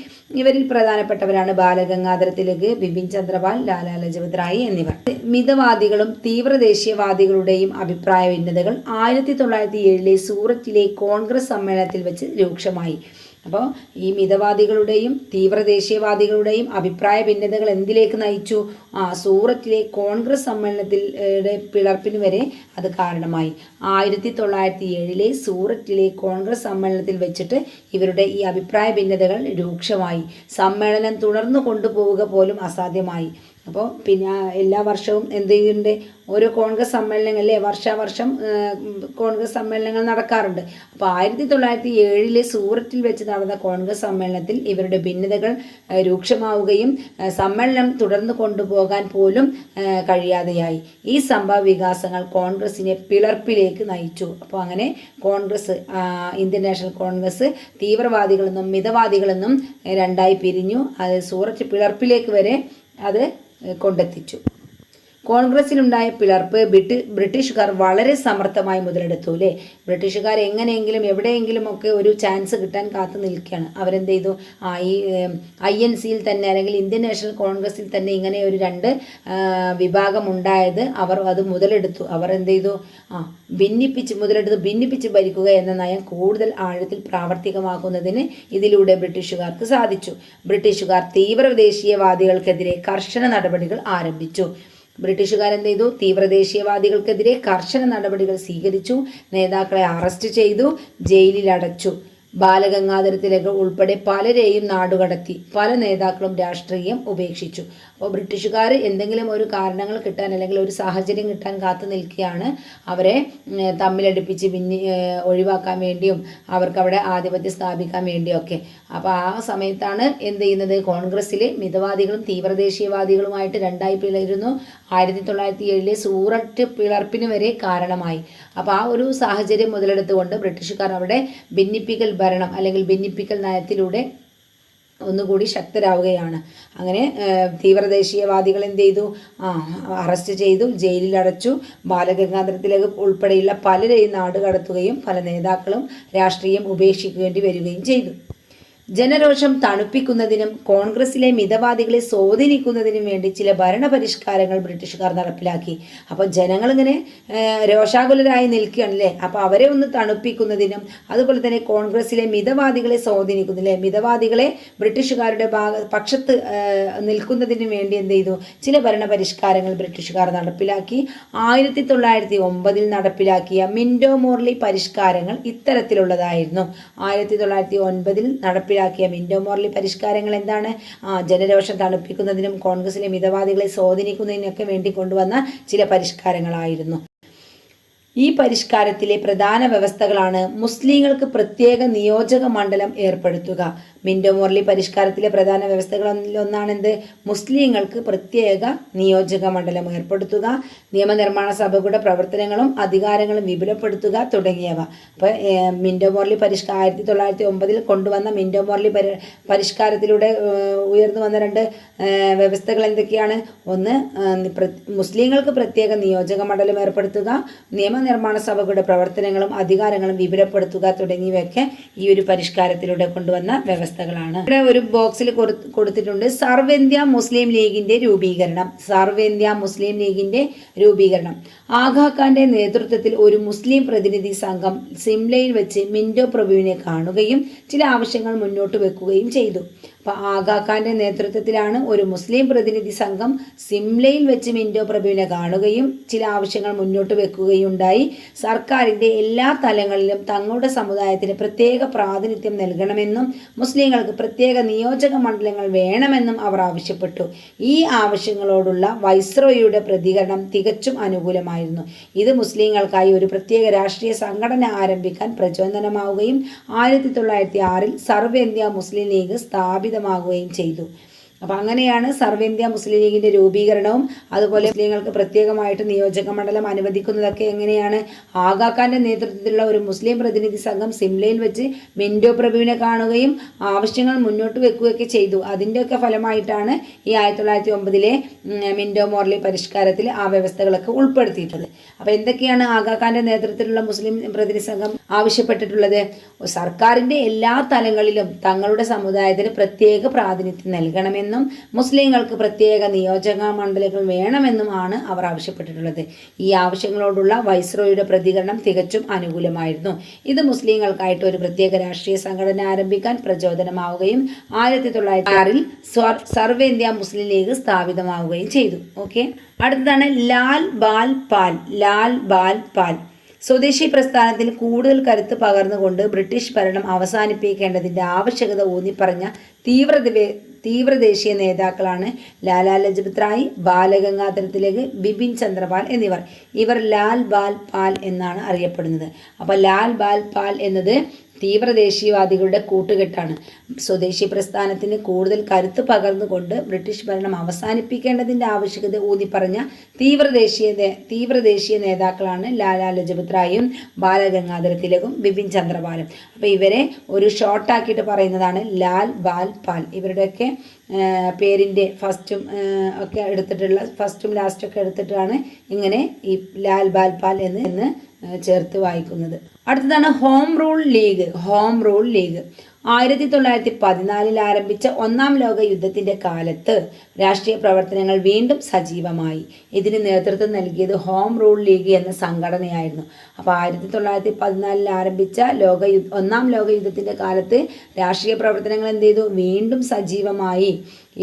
ഇവരിൽ പ്രധാനപ്പെട്ടവരാണ് ബാലഗംഗാധര തിലക്, ബിപിൻ ചന്ദ്രപാൽ, ലാലാ ലജപത് റായ് എന്നിവർ. മിതവാദികളും തീവ്രദേശീയവാദികളുടെയും അഭിപ്രായ ഭിന്നതകൾ 1907 സൂററ്റിലെ കോൺഗ്രസ് സമ്മേളനത്തിൽ വെച്ച് രൂക്ഷമായി. അപ്പോൾ ഈ മിതവാദികളുടെയും തീവ്രദേശീയവാദികളുടെയും അഭിപ്രായ ഭിന്നതകൾ എന്തിലേക്ക് നയിച്ചു? സൂററ്റിലെ കോൺഗ്രസ് സമ്മേളനത്തിലെ പിളർപ്പിന് വരെ അത് കാരണമായി. 1907 സൂററ്റിലെ കോൺഗ്രസ് സമ്മേളനത്തിൽ വെച്ചിട്ട് ഇവരുടെ ഈ അഭിപ്രായ ഭിന്നതകൾ രൂക്ഷമായി. സമ്മേളനം തുടർന്നു കൊണ്ടുപോവുക പോലും അസാധ്യമായി. അപ്പോൾ പിന്നെ എല്ലാ വർഷവും എന്ത് ചെയ്യുന്നുണ്ട്? ഓരോ കോൺഗ്രസ് സമ്മേളനങ്ങളിലെ വർഷാവർഷം കോൺഗ്രസ് സമ്മേളനങ്ങൾ നടക്കാറുണ്ട്. അപ്പോൾ 1907 സൂററ്റിൽ വെച്ച് നടന്ന കോൺഗ്രസ് സമ്മേളനത്തിൽ ഇവരുടെ ഭിന്നതകൾ രൂക്ഷമാവുകയും സമ്മേളനം തുടർന്ന് കൊണ്ടുപോകാൻ പോലും കഴിയാതെയായി. ഈ സംഭവ വികാസങ്ങൾ കോൺഗ്രസിനെ പിളർപ്പിലേക്ക് നയിച്ചു. അപ്പോൾ അങ്ങനെ കോൺഗ്രസ്, ഇന്ത്യൻ നാഷണൽ കോൺഗ്രസ് തീവ്രവാദികളെന്നും മിതവാദികളെന്നും രണ്ടായി പിരിഞ്ഞു. അത് സൂററ്റ് പിളർപ്പിലേക്ക് വരെ അത് കൊണ്ടെത്തിച്ചു. കോൺഗ്രസിലുണ്ടായ പിളർപ്പ് ബ്രിട്ടീഷുകാർ വളരെ സമർത്ഥമായി മുതലെടുത്തു അല്ലേ. ബ്രിട്ടീഷുകാർ എങ്ങനെയെങ്കിലും എവിടെയെങ്കിലും ഒക്കെ ഒരു ചാൻസ് കിട്ടാൻ കാത്തു നിൽക്കുകയാണ്. അവരെന്ത് ചെയ്തു? ഈ INCയിൽ തന്നെ അല്ലെങ്കിൽ ഇന്ത്യൻ നാഷണൽ കോൺഗ്രസിൽ തന്നെ ഇങ്ങനെ ഒരു 2 വിഭാഗം ഉണ്ടായത് അവർ അത് മുതലെടുത്തു. അവർ എന്ത് ചെയ്തു? ഭിന്നിപ്പിച്ച് ഭരിക്കുക എന്ന നയം കൂടുതൽ ആഴത്തിൽ പ്രാവർത്തികമാക്കുന്നതിന് ഇതിലൂടെ ബ്രിട്ടീഷുകാർക്ക് സാധിച്ചു. ബ്രിട്ടീഷുകാർ തീവ്രദേശീയവാദികൾക്കെതിരെ കർശന നടപടികൾ ആരംഭിച്ചു. ബ്രിട്ടീഷുകാരെന്ത് ചെയ്തു? തീവ്രദേശീയവാദികൾക്കെതിരെ കർശന നടപടികൾ സ്വീകരിച്ചു. നേതാക്കളെ അറസ്റ്റ് ചെയ്തു, ജയിലിലടച്ചു. ബാലഗംഗാധര തിലക് ഉൾപ്പെടെ പലരെയും നാടുകടത്തി. പല നേതാക്കളും രാഷ്ട്രീയം ഉപേക്ഷിച്ചു. അപ്പോൾ ബ്രിട്ടീഷുകാർ എന്തെങ്കിലും ഒരു കാരണങ്ങൾ കിട്ടാൻ അല്ലെങ്കിൽ ഒരു സാഹചര്യം കിട്ടാൻ കാത്തു നിൽക്കുകയാണ്. അവരെ തമ്മിലടുപ്പിച്ച് ഒഴിവാക്കാൻ വേണ്ടിയും അവർക്ക് അവിടെ ആധിപത്യം സ്ഥാപിക്കാൻ വേണ്ടിയൊക്കെ. അപ്പോൾ ആ സമയത്താണ് എന്ത് ചെയ്യുന്നത്? കോൺഗ്രസ്സിൽ മിതവാദികളും തീവ്രദേശീയവാദികളുമായിട്ട് 2ആയി പിളരുന്നു. 1907 സൂററ്റ് പിളർപ്പിന് വരെ കാരണമായി. അപ്പോൾ ആ ഒരു സാഹചര്യം മുതലെടുത്തുകൊണ്ട് ബ്രിട്ടീഷുകാർ അവിടെ ഭിന്നിപ്പിക്കൽ ഭരണം അല്ലെങ്കിൽ ഭിന്നിപ്പിക്കൽ നയത്തിലൂടെ ഒന്നുകൂടി ശക്തരാവുകയാണ്. അങ്ങനെ തീവ്രദേശീയവാദികൾ എന്ത് ചെയ്തു? അറസ്റ്റ് ചെയ്തു, ജയിലിലടച്ചു. ബാലഗംഗാധര തിലക് ഉൾപ്പെടെയുള്ള പലരെയും നാടുകടത്തുകയും പല നേതാക്കളും രാഷ്ട്രീയം ഉപേക്ഷിക്കേണ്ടി വരികയും ചെയ്തു. ജനരോഷം തണുപ്പിക്കുന്നതിനും കോൺഗ്രസിലെ മിതവാദികളെ സ്വാധീനിക്കുന്നതിനും വേണ്ടി ചില ഭരണപരിഷ്കാരങ്ങൾ ബ്രിട്ടീഷുകാർ നടപ്പിലാക്കി. അപ്പോൾ ജനങ്ങളിങ്ങനെ രോഷാകുലരായി നിൽക്കുകയാണല്ലേ. അപ്പോൾ അവരെ ഒന്ന് തണുപ്പിക്കുന്നതിനും അതുപോലെ തന്നെ കോൺഗ്രസിലെ മിതവാദികളെ സ്വാധീനിക്കുന്നില്ലേ, മിതവാദികളെ ബ്രിട്ടീഷുകാരുടെ പക്ഷത്ത് നിൽക്കുന്നതിന് വേണ്ടി എന്ത് ചെയ്തു? ചില ഭരണപരിഷ്കാരങ്ങൾ ബ്രിട്ടീഷുകാർ നടപ്പിലാക്കി. 1909 നടപ്പിലാക്കിയ മിൻറ്റോ മോർലി പരിഷ്കാരങ്ങൾ ഇത്തരത്തിലുള്ളതായിരുന്നു. 1909 നടപ്പിലാക്കിയ മിൻറ്റോ മോർലി പരിഷ്കാരങ്ങൾ എന്താണ്? ജനരോഷം തണുപ്പിക്കുന്നതിനും കോൺഗ്രസിലെ മിതവാദികളെ സ്വാധീനിക്കുന്നതിനൊക്കെ വേണ്ടി കൊണ്ടുവന്ന ചില പരിഷ്കാരങ്ങളായിരുന്നു. ഈ പരിഷ്കാരത്തിലെ പ്രധാന വ്യവസ്ഥകളാണ് മുസ്ലിങ്ങൾക്ക് പ്രത്യേക നിയോജക മണ്ഡലം ഏർപ്പെടുത്തുക. മിൻറ്റോ മോർലി പരിഷ്കാരത്തിലെ പ്രധാന വ്യവസ്ഥകളിലൊന്നാണെന്ത്? മുസ്ലിങ്ങൾക്ക് പ്രത്യേക നിയോജക മണ്ഡലം ഏർപ്പെടുത്തുക, നിയമനിർമ്മാണ സഭകളുടെ പ്രവർത്തനങ്ങളും അധികാരങ്ങളും വിപുലപ്പെടുത്തുക തുടങ്ങിയവ. അപ്പോൾ മിൻറ്റോ മോർലി 1909 കൊണ്ടുവന്ന മിൻറ്റോ മോർലി പരിഷ്കാരത്തിലൂടെ ഉയർന്നു വന്ന 2 വ്യവസ്ഥകൾ എന്തൊക്കെയാണ്? ഒന്ന്, മുസ്ലിങ്ങൾക്ക് പ്രത്യേക നിയോജക മണ്ഡലം ഏർപ്പെടുത്തുക, നിയമനിർമ്മാണ സഭകളുടെ പ്രവർത്തനങ്ങളും അധികാരങ്ങളും വിപുലപ്പെടുത്തുക തുടങ്ങിയവയൊക്കെ ഈ ഒരു പരിഷ്കാരത്തിലൂടെ കൊണ്ടുവന്ന വ്യവസ്ഥകളാണ്. ഇവിടെ ഒരു ബോക്സിൽ കൊടുത്തിട്ടുണ്ട് സർവ്വേന്ത്യ മുസ്ലിം ലീഗിന്റെ രൂപീകരണം. സർവ്വേന്ത്യ മുസ്ലിം ലീഗിന്റെ രൂപീകരണം ആഗാ ഖാന്റെ നേതൃത്വത്തിൽ ഒരു മുസ്ലിം പ്രതിനിധി സംഘം സിംലയിൽ വെച്ച് മിന്റോ പ്രഭുവിനെ കാണുകയും ചില ആവശ്യങ്ങൾ മുന്നോട്ട് വെക്കുകയും ചെയ്തു. അപ്പോൾ ആഗാ ഖാന്റെ നേതൃത്വത്തിലാണ് ഒരു മുസ്ലിം പ്രതിനിധി സംഘം സിംലയിൽ വെച്ച് മിന്റോ പ്രഭുവിനെ കാണുകയും ചില ആവശ്യങ്ങൾ മുന്നോട്ട് വെക്കുകയുണ്ടായി. സർക്കാരിൻ്റെ എല്ലാ തലങ്ങളിലും തങ്ങളുടെ സമുദായത്തിന് പ്രത്യേക പ്രാതിനിധ്യം നൽകണമെന്നും മുസ്ലിങ്ങൾക്ക് പ്രത്യേക നിയോജക മണ്ഡലങ്ങൾ വേണമെന്നും അവർ ആവശ്യപ്പെട്ടു. ഈ ആവശ്യങ്ങളോടുള്ള വൈസ്രോയിയുടെ പ്രതികരണം തികച്ചും അനുകൂലമായിരുന്നു. ഇത് മുസ്ലിങ്ങൾക്കായി ഒരു പ്രത്യേക രാഷ്ട്രീയ സംഘടന ആരംഭിക്കാൻ പ്രചോദനമാവുകയും 1906 സർവ്വേന്ത്യ മുസ്ലിം ലീഗ് സ്ഥാപിതമാകുകയും ചെയ്തു. അപ്പോൾ അങ്ങനെയാണ് സർവ്വേന്ത്യ മുസ്ലിം ലീഗിൻ്റെ രൂപീകരണവും അതുപോലെ മുസ്ലിങ്ങൾക്ക് പ്രത്യേകമായിട്ട് നിയോജക മണ്ഡലം അനുവദിക്കുന്നതൊക്കെ എങ്ങനെയാണ്? ആഗാ ഖാന്റെ നേതൃത്വത്തിലുള്ള ഒരു മുസ്ലിം പ്രതിനിധി സംഘം സിംലയിൽ വെച്ച് മിന്റോ പ്രഭുവിനെ കാണുകയും ആവശ്യങ്ങൾ മുന്നോട്ട് വെക്കുകയൊക്കെ ചെയ്തു. അതിൻ്റെയൊക്കെ ഫലമായിട്ടാണ് ഈ 1909 മിന്റോ മോർലി പരിഷ്കാരത്തിൽ ആ വ്യവസ്ഥകളൊക്കെ ഉൾപ്പെടുത്തിയിട്ടുള്ളത്. അപ്പോൾ എന്തൊക്കെയാണ് ആഗാ ഖാന്റെ നേതൃത്വത്തിലുള്ള മുസ്ലിം പ്രതിനിധി സംഘം ആവശ്യപ്പെട്ടിട്ടുള്ളത്? സർക്കാരിൻ്റെ എല്ലാ തലങ്ങളിലും തങ്ങളുടെ സമുദായത്തിന് പ്രത്യേക പ്രാതിനിധ്യം നൽകണമെന്നും മുസ്ലിങ്ങൾക്ക് പ്രത്യേക നിയോജക മണ്ഡലങ്ങൾ വേണമെന്നും ആണ് അവർ ആവശ്യപ്പെട്ടിട്ടുള്ളത്. ഈ ആവശ്യങ്ങളോടുള്ള വൈസ്രോയുടെ പ്രതികരണം തികച്ചും അനുകൂലമായിരുന്നു. ഇത് മുസ്ലിങ്ങൾക്കായിട്ട് ഒരു പ്രത്യേക രാഷ്ട്രീയ സംഘടന ആരംഭിക്കാൻ പ്രചോദനമാവുകയും 1906 സർവ്വേന്ത്യ മുസ്ലിം ലീഗ് സ്ഥാപിതമാവുകയും ചെയ്തു. ഓക്കെ, അടുത്തതാണ് ലാൽ ബാൽ പാൽ. ലാൽ ബാൽ പാൽ സ്വദേശി പ്രസ്ഥാനത്തിൽ കൂടുതൽ കരുത്ത് പകർന്നുകൊണ്ട് ബ്രിട്ടീഷ് ഭരണം അവസാനിപ്പിക്കേണ്ടതിൻ്റെ ആവശ്യകത ഊന്നിപ്പറഞ്ഞ തീവ്രദേശീയ നേതാക്കളാണ് ലാലാ ലജ്പത് റായ്, ബാലഗംഗാധര തിലക്, ബിപിൻ ചന്ദ്രപാൽ എന്നിവർ. ഇവർ ലാൽ ബാൽ പാൽ എന്നാണ് അറിയപ്പെടുന്നത്. അപ്പോൾ ലാൽ ബാൽ പാൽ എന്നത് തീവ്രദേശീയവാദികളുടെ കൂട്ടുകെട്ടാണ്. സ്വദേശി പ്രസ്ഥാനത്തിന് കൂടുതൽ കരുത്ത് പകർന്നുകൊണ്ട് ബ്രിട്ടീഷ് ഭരണം അവസാനിപ്പിക്കേണ്ടതിൻ്റെ ആവശ്യകത ഊന്നിപ്പറഞ്ഞ തീവ്രദേശീയ നേതാക്കളാണ് ലാലാ ലജ്പത് റായും ബാലഗംഗാധര തിലകും ബിപിൻ ചന്ദ്രപാലും. അപ്പോൾ ഇവരെ ഒരു ഷോർട്ടാക്കിയിട്ട് പറയുന്നതാണ് ലാൽ ബാൽ പാൽ. ഇവരുടെയൊക്കെ പേരിൻ്റെ ഫസ്റ്റും ഒക്കെ എടുത്തിട്ടുള്ള ഫസ്റ്റും ലാസ്റ്റൊക്കെ എടുത്തിട്ടാണ് ഇങ്ങനെ ഈ ലാൽ ബാൽ പാൽ എന്ന് ചേർത്ത് വായിക്കുന്നത്. അടുത്തതാണ് home rule league. Home rule league 1914 ആരംഭിച്ച ഒന്നാം ലോക യുദ്ധത്തിൻ്റെ കാലത്ത് രാഷ്ട്രീയ പ്രവർത്തനങ്ങൾ വീണ്ടും സജീവമായി. ഇതിന് നേതൃത്വം നൽകിയത് ഹോം റൂൾ ലീഗ് എന്ന സംഘടനയായിരുന്നു. അപ്പോൾ 1914 ആരംഭിച്ച ഒന്നാം ലോക യുദ്ധത്തിൻ്റെ കാലത്ത് രാഷ്ട്രീയ പ്രവർത്തനങ്ങൾ എന്ത് ചെയ്തു? വീണ്ടും സജീവമായി.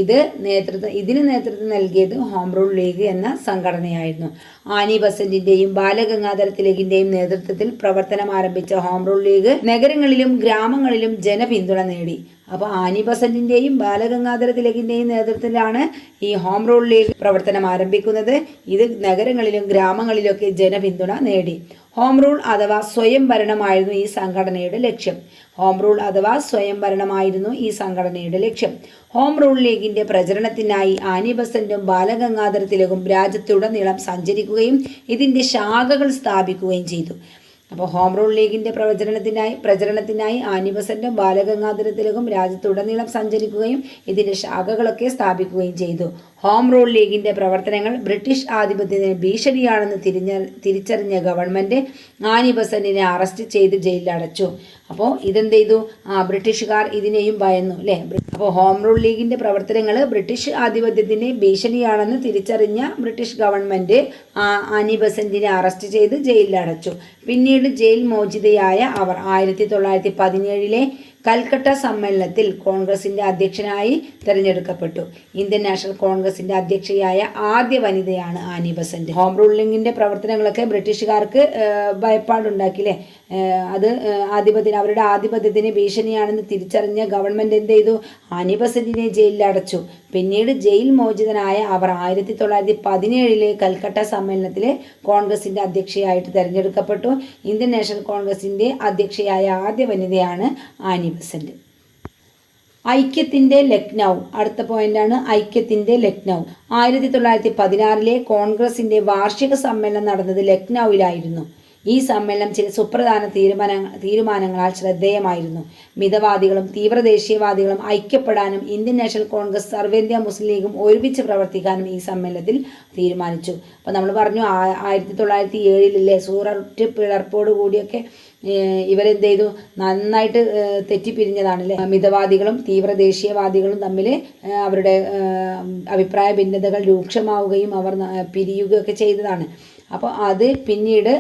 ഇതിന് നേതൃത്വം നൽകിയത് ഹോം റൂൾ ലീഗ് എന്ന സംഘടനയായിരുന്നു. ആനി ബസന്റിന്റെയും ബാലഗംഗാധര തിലകിന്റെയും നേതൃത്വത്തിൽ പ്രവർത്തനം ആരംഭിച്ച ഹോം റൂൾ ലീഗ് നഗരങ്ങളിലും ഗ്രാമങ്ങളിലും ജനപിന്തുണ നേടി. അപ്പോൾ ആനി ബസന്റിന്റെയും ബാലഗംഗാധര തിലകിന്റെയും നേതൃത്വത്തിലാണ് ഈ ഹോം റൂൾ ലീഗ് പ്രവർത്തനം ആരംഭിക്കുന്നത്. ഇത് നഗരങ്ങളിലും ഗ്രാമങ്ങളിലൊക്കെ ജനപിന്തുണ നേടി. ഹോം റൂൾ അഥവാ സ്വയം ഭരണമായിരുന്നു ഈ സംഘടനയുടെ ലക്ഷ്യം. ഹോം റൂൾ അഥവാ സ്വയം ഭരണമായിരുന്നു ഈ സംഘടനയുടെ ലക്ഷ്യം. ഹോം റൂൾ ലീഗിന്റെ പ്രചരണത്തിനായി ആനി ബസന്റും ബാലഗംഗാധര തിലകും രാജ്യത്തുടനീളം സഞ്ചരിക്കുകയും ഇതിന്റെ ശാഖകൾ സ്ഥാപിക്കുകയും ചെയ്തു. അപ്പോൾ ഹോം റൂൾ ലീഗിന്റെ പ്രചരണത്തിനായി ആനി ബസന്റും ബാലഗംഗാധര തിലകും രാജ്യത്തുടനീളം സഞ്ചരിക്കുകയും ഇതിന്റെ ശാഖകളൊക്കെ സ്ഥാപിക്കുകയും ചെയ്തു. ഹോം റൂൾ ലീഗിന്റെ പ്രവർത്തനങ്ങൾ ബ്രിട്ടീഷ് ആധിപത്യത്തിന് ഭീഷണിയാണെന്ന് തിരിച്ചറിഞ്ഞ ഗവൺമെന്റ് ആനി ബസന്റിനെ അറസ്റ്റ് ചെയ്ത് ജയിലിലടച്ചു. അപ്പോൾ ഇതെന്ത് ചെയ്തു? ബ്രിട്ടീഷുകാർ ഇതിനെയും ഭയന്നു അല്ലേ. അപ്പോൾ ഹോം റൂൾ ലീഗിന്റെ പ്രവർത്തനങ്ങൾ ബ്രിട്ടീഷ് ആധിപത്യത്തിന് ഭീഷണിയാണെന്ന് തിരിച്ചറിഞ്ഞ ബ്രിട്ടീഷ് ഗവൺമെന്റ് ആനി ബസന്റിനെ അറസ്റ്റ് ചെയ്ത് ജയിലിലടച്ചു. പിന്നീട് ജയിൽ മോചിതയായ അവർ 1917 കൽക്കട്ട സമ്മേളനത്തിൽ കോൺഗ്രസിന്റെ അധ്യക്ഷനായി തിരഞ്ഞെടുക്കപ്പെട്ടു. ഇന്ത്യൻ നാഷണൽ കോൺഗ്രസിന്റെ അധ്യക്ഷയായ ആദ്യ വനിതയാണ് ആനി ബസന്റ്. ഹോം റൂൾ ലീഗിന്റെ പ്രവർത്തനങ്ങളൊക്കെ ബ്രിട്ടീഷുകാർക്ക് ഭയപ്പാടുണ്ടാക്കില്ലേ. അത് അവരുടെ ആധിപത്യത്തിന് ഭീഷണിയാണെന്ന് തിരിച്ചറിഞ്ഞ ഗവൺമെന്റ് എന്ത് ചെയ്തു? ആനി ബസന്റിനെ ജയിലിൽ അടച്ചു. പിന്നീട് ജയിൽ മോചിതനായ അവർ 1917 കൽക്കട്ട സമ്മേളനത്തിലെ കോൺഗ്രസിന്റെ അധ്യക്ഷയായിട്ട് തിരഞ്ഞെടുക്കപ്പെട്ടു. ഇന്ത്യൻ നാഷണൽ കോൺഗ്രസിന്റെ അധ്യക്ഷയായ ആദ്യ വനിതയാണ് ആനി ബസന്റ്. ഐക്യത്തിന്റെ ലക്നൗ. അടുത്ത പോയിന്റാണ് ഐക്യത്തിന്റെ ലക്നൗ. 1916 കോൺഗ്രസിന്റെ വാർഷിക സമ്മേളനം നടന്നത് ലക്നൌവിലായിരുന്നു. ഈ സമ്മേളനം ചില സുപ്രധാന തീരുമാനങ്ങളാൽ ശ്രദ്ധേയമായിരുന്നു. മിതവാദികളും തീവ്രദേശീയവാദികളും ഐക്യപ്പെടാനും ഇന്ത്യൻ നാഷണൽ കോൺഗ്രസ്, സർവേന്ത്യ മുസ്ലിം ലീഗും ഒരുമിച്ച് പ്രവർത്തിക്കാനും ഈ സമ്മേളനത്തിൽ തീരുമാനിച്ചു. അപ്പോൾ നമ്മൾ പറഞ്ഞു 1907 സൂററ്റ് പിളർപ്പോട് കൂടിയൊക്കെ ഇവരെന്ത് ചെയ്തു, നന്നായിട്ട് തെറ്റിപ്പിരിഞ്ഞതാണല്ലേ. മിതവാദികളും തീവ്രദേശീയവാദികളും തമ്മിൽ അവരുടെ അഭിപ്രായ ഭിന്നതകൾ രൂക്ഷമാവുകയും അവർ പിരിയുകയൊക്കെ ചെയ്തതാണ്. അപ്പോൾ അത് പിന്നീട്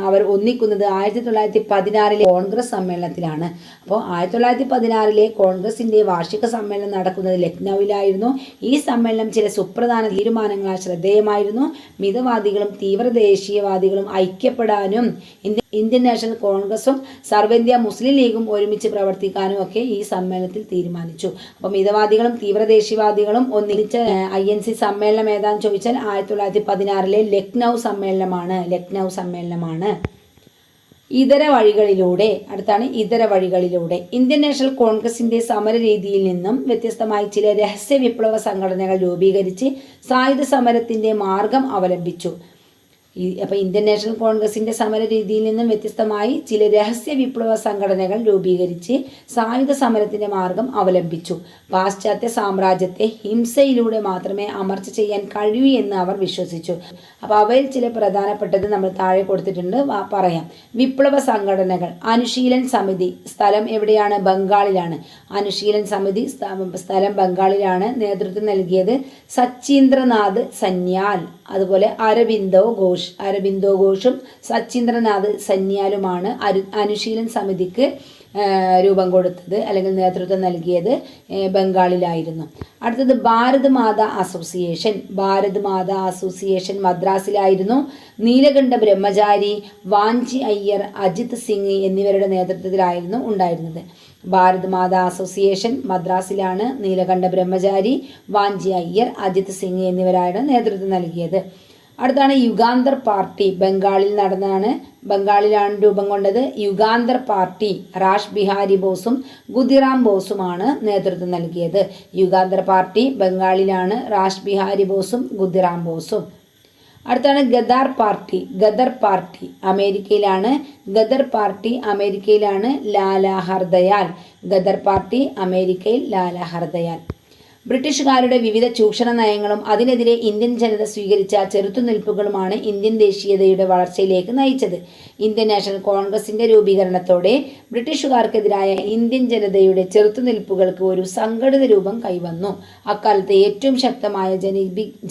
അവർ ഒന്നിക്കുന്നത് 1916 കോൺഗ്രസ് സമ്മേളനത്തിലാണ്. അപ്പോൾ 1916 കോൺഗ്രസിൻ്റെ വാർഷിക സമ്മേളനം നടക്കുന്നത് ലക്നൌവിലായിരുന്നു. ഈ സമ്മേളനം ചില സുപ്രധാന തീരുമാനങ്ങളാൽ ശ്രദ്ധേയമായിരുന്നു. മിതവാദികളും തീവ്രദേശീയവാദികളും ഐക്യപ്പെടാനും ഇന്ത്യൻ നാഷണൽ കോൺഗ്രസും സർവേന്ത്യ മുസ്ലിം ലീഗും ഒരുമിച്ച് പ്രവർത്തിക്കാനും ഒക്കെ ഈ സമ്മേളനത്തിൽ തീരുമാനിച്ചു. അപ്പോൾ മിതവാദികളും തീവ്രദേശീയവാദികളും ഒന്നിച്ച INC സമ്മേളനം ഏതാണെന്ന് ചോദിച്ചാൽ 1916 ലക്നൗ സമ്മേളനമാണ്. ഇതര വഴികളിലൂടെ, അടുത്താണ് ഇതര വഴികളിലൂടെ. ഇന്ത്യൻ നാഷണൽ കോൺഗ്രസിന്റെ സമര രീതിയിൽ നിന്നും വ്യത്യസ്തമായി ചില രഹസ്യ വിപ്ലവ സംഘടനകൾ രൂപീകരിച്ച് സായുധ സമരത്തിന്റെ മാർഗം അവലംബിച്ചു. അപ്പോൾ ഇന്ത്യൻ നാഷണൽ കോൺഗ്രസിന്റെ സമര രീതിയിൽ നിന്നും വ്യത്യസ്തമായി ചില രഹസ്യ വിപ്ലവ സംഘടനകൾ രൂപീകരിച്ച് സായുധ സമരത്തിന്റെ മാർഗം അവലംബിച്ചു. പാശ്ചാത്യ സാമ്രാജ്യത്തെ ഹിംസയിലൂടെ മാത്രമേ അമർച്ച ചെയ്യാൻ കഴിയൂ എന്ന് അവർ വിശ്വസിച്ചു. അപ്പോൾ അവയിൽ ചില പ്രധാനപ്പെട്ടത് നമ്മൾ താഴെ കൊടുത്തിട്ടുണ്ട്, പറയാം. വിപ്ലവ സംഘടനകൾ. അനുശീലൻ സമിതി, സ്ഥലം എവിടെയാണ്? ബംഗാളിലാണ്. അനുശീലൻ സമിതി സ്ഥലം ബംഗാളിലാണ്. നേതൃത്വം നൽകിയത് സച്ചീന്ദ്രനാഥ് സന്യാൽ. അതുപോലെ അരബിന്ദോ ഘോഷും സച്ചീന്ദ്രനാഥ് സന്യാലുമാണ് അനുശീലൻ സമിതിക്ക് രൂപം കൊടുത്തത് അല്ലെങ്കിൽ നേതൃത്വം നൽകിയത് ബംഗാളിലായിരുന്നു. അടുത്തത് ഭാരത് മാതാ അസോസിയേഷൻ മദ്രാസിലായിരുന്നു. നീലകണ്ഠ ബ്രഹ്മചാരി, വാഞ്ചി അയ്യർ, അജിത് സിംഗ് എന്നിവരുടെ നേതൃത്വത്തിലായിരുന്നു ഉണ്ടായിരുന്നത്. ഭാരത് മാതാ അസോസിയേഷൻ മദ്രാസിലാണ്. നീലകണ്ഠ ബ്രഹ്മചാരി, വാഞ്ചി അയ്യർ, അജിത് സിംഗ് എന്നിവരാണ് നേതൃത്വം നൽകിയത്. അടുത്താണ് യുഗാന്തർ പാർട്ടി. ബംഗാളിലാണ് രൂപം കൊണ്ടത്. യുഗാന്തർ പാർട്ടി റാഷ് ബിഹാരി ബോസും ഖുദിറാം ബോസുമാണ് നേതൃത്വം നൽകിയത്. യുഗാന്തർ പാർട്ടി ബംഗാളിലാണ്. റാഷ് ബിഹാരി ബോസും ഖുദിറാം ബോസും. അടുത്താണ് ഗദർ പാർട്ടി അമേരിക്കയിലാണ്. ലാലാ ഹർദയാൽ. ഗദർ പാർട്ടി അമേരിക്കയിൽ ലാലാ ഹർദയാൽ. ബ്രിട്ടീഷുകാരുടെ വിവിധ ചൂഷണ നയങ്ങളും അതിനെതിരെ ഇന്ത്യൻ ജനത സ്വീകരിച്ച ചെറുത്തുനിൽപ്പുകളുമാണ് ഇന്ത്യൻ ദേശീയതയുടെ വളർച്ചയിലേക്ക് നയിച്ചത്. ഇന്ത്യൻ നാഷണൽ കോൺഗ്രസിന്റെ രൂപീകരണത്തോടെ ബ്രിട്ടീഷുകാർക്കെതിരായ ഇന്ത്യൻ ജനതയുടെ ചെറുത്തുനിൽപ്പുകൾക്ക് ഒരു സംഘടിത രൂപം കൈവന്നു. അക്കാലത്തെ ഏറ്റവും ശക്തമായ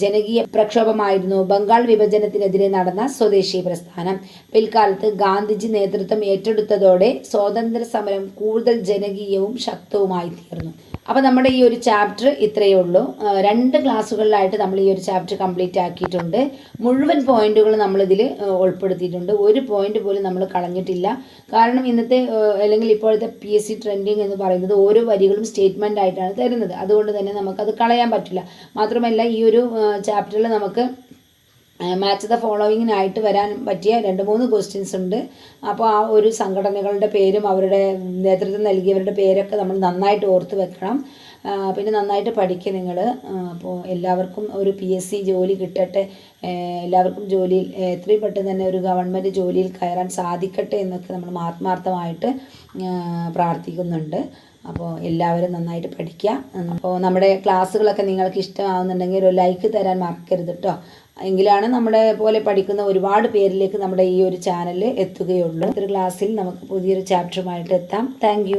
ജനകീയ പ്രക്ഷോഭമായിരുന്നു ബംഗാൾ വിഭജനത്തിനെതിരെ നടന്ന സ്വദേശി പ്രസ്ഥാനം. പിൽക്കാലത്ത് ഗാന്ധിജി നേതൃത്വം ഏറ്റെടുത്തതോടെ സ്വാതന്ത്ര്യ സമരം കൂടുതൽ ജനകീയവും ശക്തവുമായി തീർന്നു. അപ്പോൾ നമ്മുടെ ഈ ഒരു ചാപ്റ്റർ ഇത്രയേ ഉള്ളൂ. 2 ക്ലാസ്സുകളിലായിട്ട് നമ്മൾ ഈ ഒരു ചാപ്റ്റർ കംപ്ലീറ്റ് ആക്കിയിട്ടുണ്ട്. മുഴുവൻ പോയിന്റുകൾ നമ്മളിതിൽ ഉൾപ്പെടുത്തിയിട്ടുണ്ട്. ഒരു പോയിന്റ് പോലും നമ്മൾ കളഞ്ഞിട്ടില്ല. കാരണം ഇന്നത്തെ അല്ലെങ്കിൽ ഇപ്പോഴത്തെ PSC ട്രെൻഡിങ് എന്ന് പറയുന്നത് ഓരോ വരികളും സ്റ്റേറ്റ്മെൻ്റ് ആയിട്ടാണ് തരുന്നത്. അതുകൊണ്ട് തന്നെ നമുക്കത് കളയാൻ പറ്റില്ല. മാത്രമല്ല ഈ ഒരു ചാപ്റ്ററിൽ നമുക്ക് മാച്ച് ദ ഫോളോവിങ്ങിനായിട്ട് വരാൻ പറ്റിയ 2-3 ക്വസ്റ്റ്യൻസ് ഉണ്ട്. അപ്പോൾ ആ ഒരു സംഘടനകളുടെ പേരും അവരുടെ നേതൃത്വം നൽകിയവരുടെ പേരൊക്കെ നമ്മൾ നന്നായിട്ട് ഓർത്ത് വെക്കണം. പിന്നെ നന്നായിട്ട് പഠിക്കുക നിങ്ങൾ. അപ്പോൾ എല്ലാവർക്കും ഒരു PSC ജോലി കിട്ടട്ടെ, എല്ലാവർക്കും ജോലിയിൽ എത്രയും പെട്ടെന്ന് തന്നെ ഒരു ഗവൺമെൻറ് ജോലിയിൽ കയറാൻ സാധിക്കട്ടെ എന്നൊക്കെ നമ്മൾ ആത്മാർത്ഥമായിട്ട് പ്രാർത്ഥിക്കുന്നുണ്ട്. അപ്പോൾ എല്ലാവരും നന്നായിട്ട് പഠിക്കുക. അപ്പോൾ നമ്മുടെ ക്ലാസ്സുകളൊക്കെ നിങ്ങൾക്ക് ഇഷ്ടമാവുന്നുണ്ടെങ്കിൽ ഒരു ലൈക്ക് തരാൻ മറക്കരുത് കേട്ടോ. എങ്കിലാണ് നമ്മുടെ പോലെ പഠിക്കുന്ന ഒരുപാട് പേരിലേക്ക് നമ്മുടെ ഈ ഒരു ചാനൽ എത്തുകയുള്ളൂ. ഒരു ക്ലാസ്സിൽ നമുക്ക് പുതിയൊരു ചാപ്റ്ററുമായിട്ട് എത്താം. താങ്ക്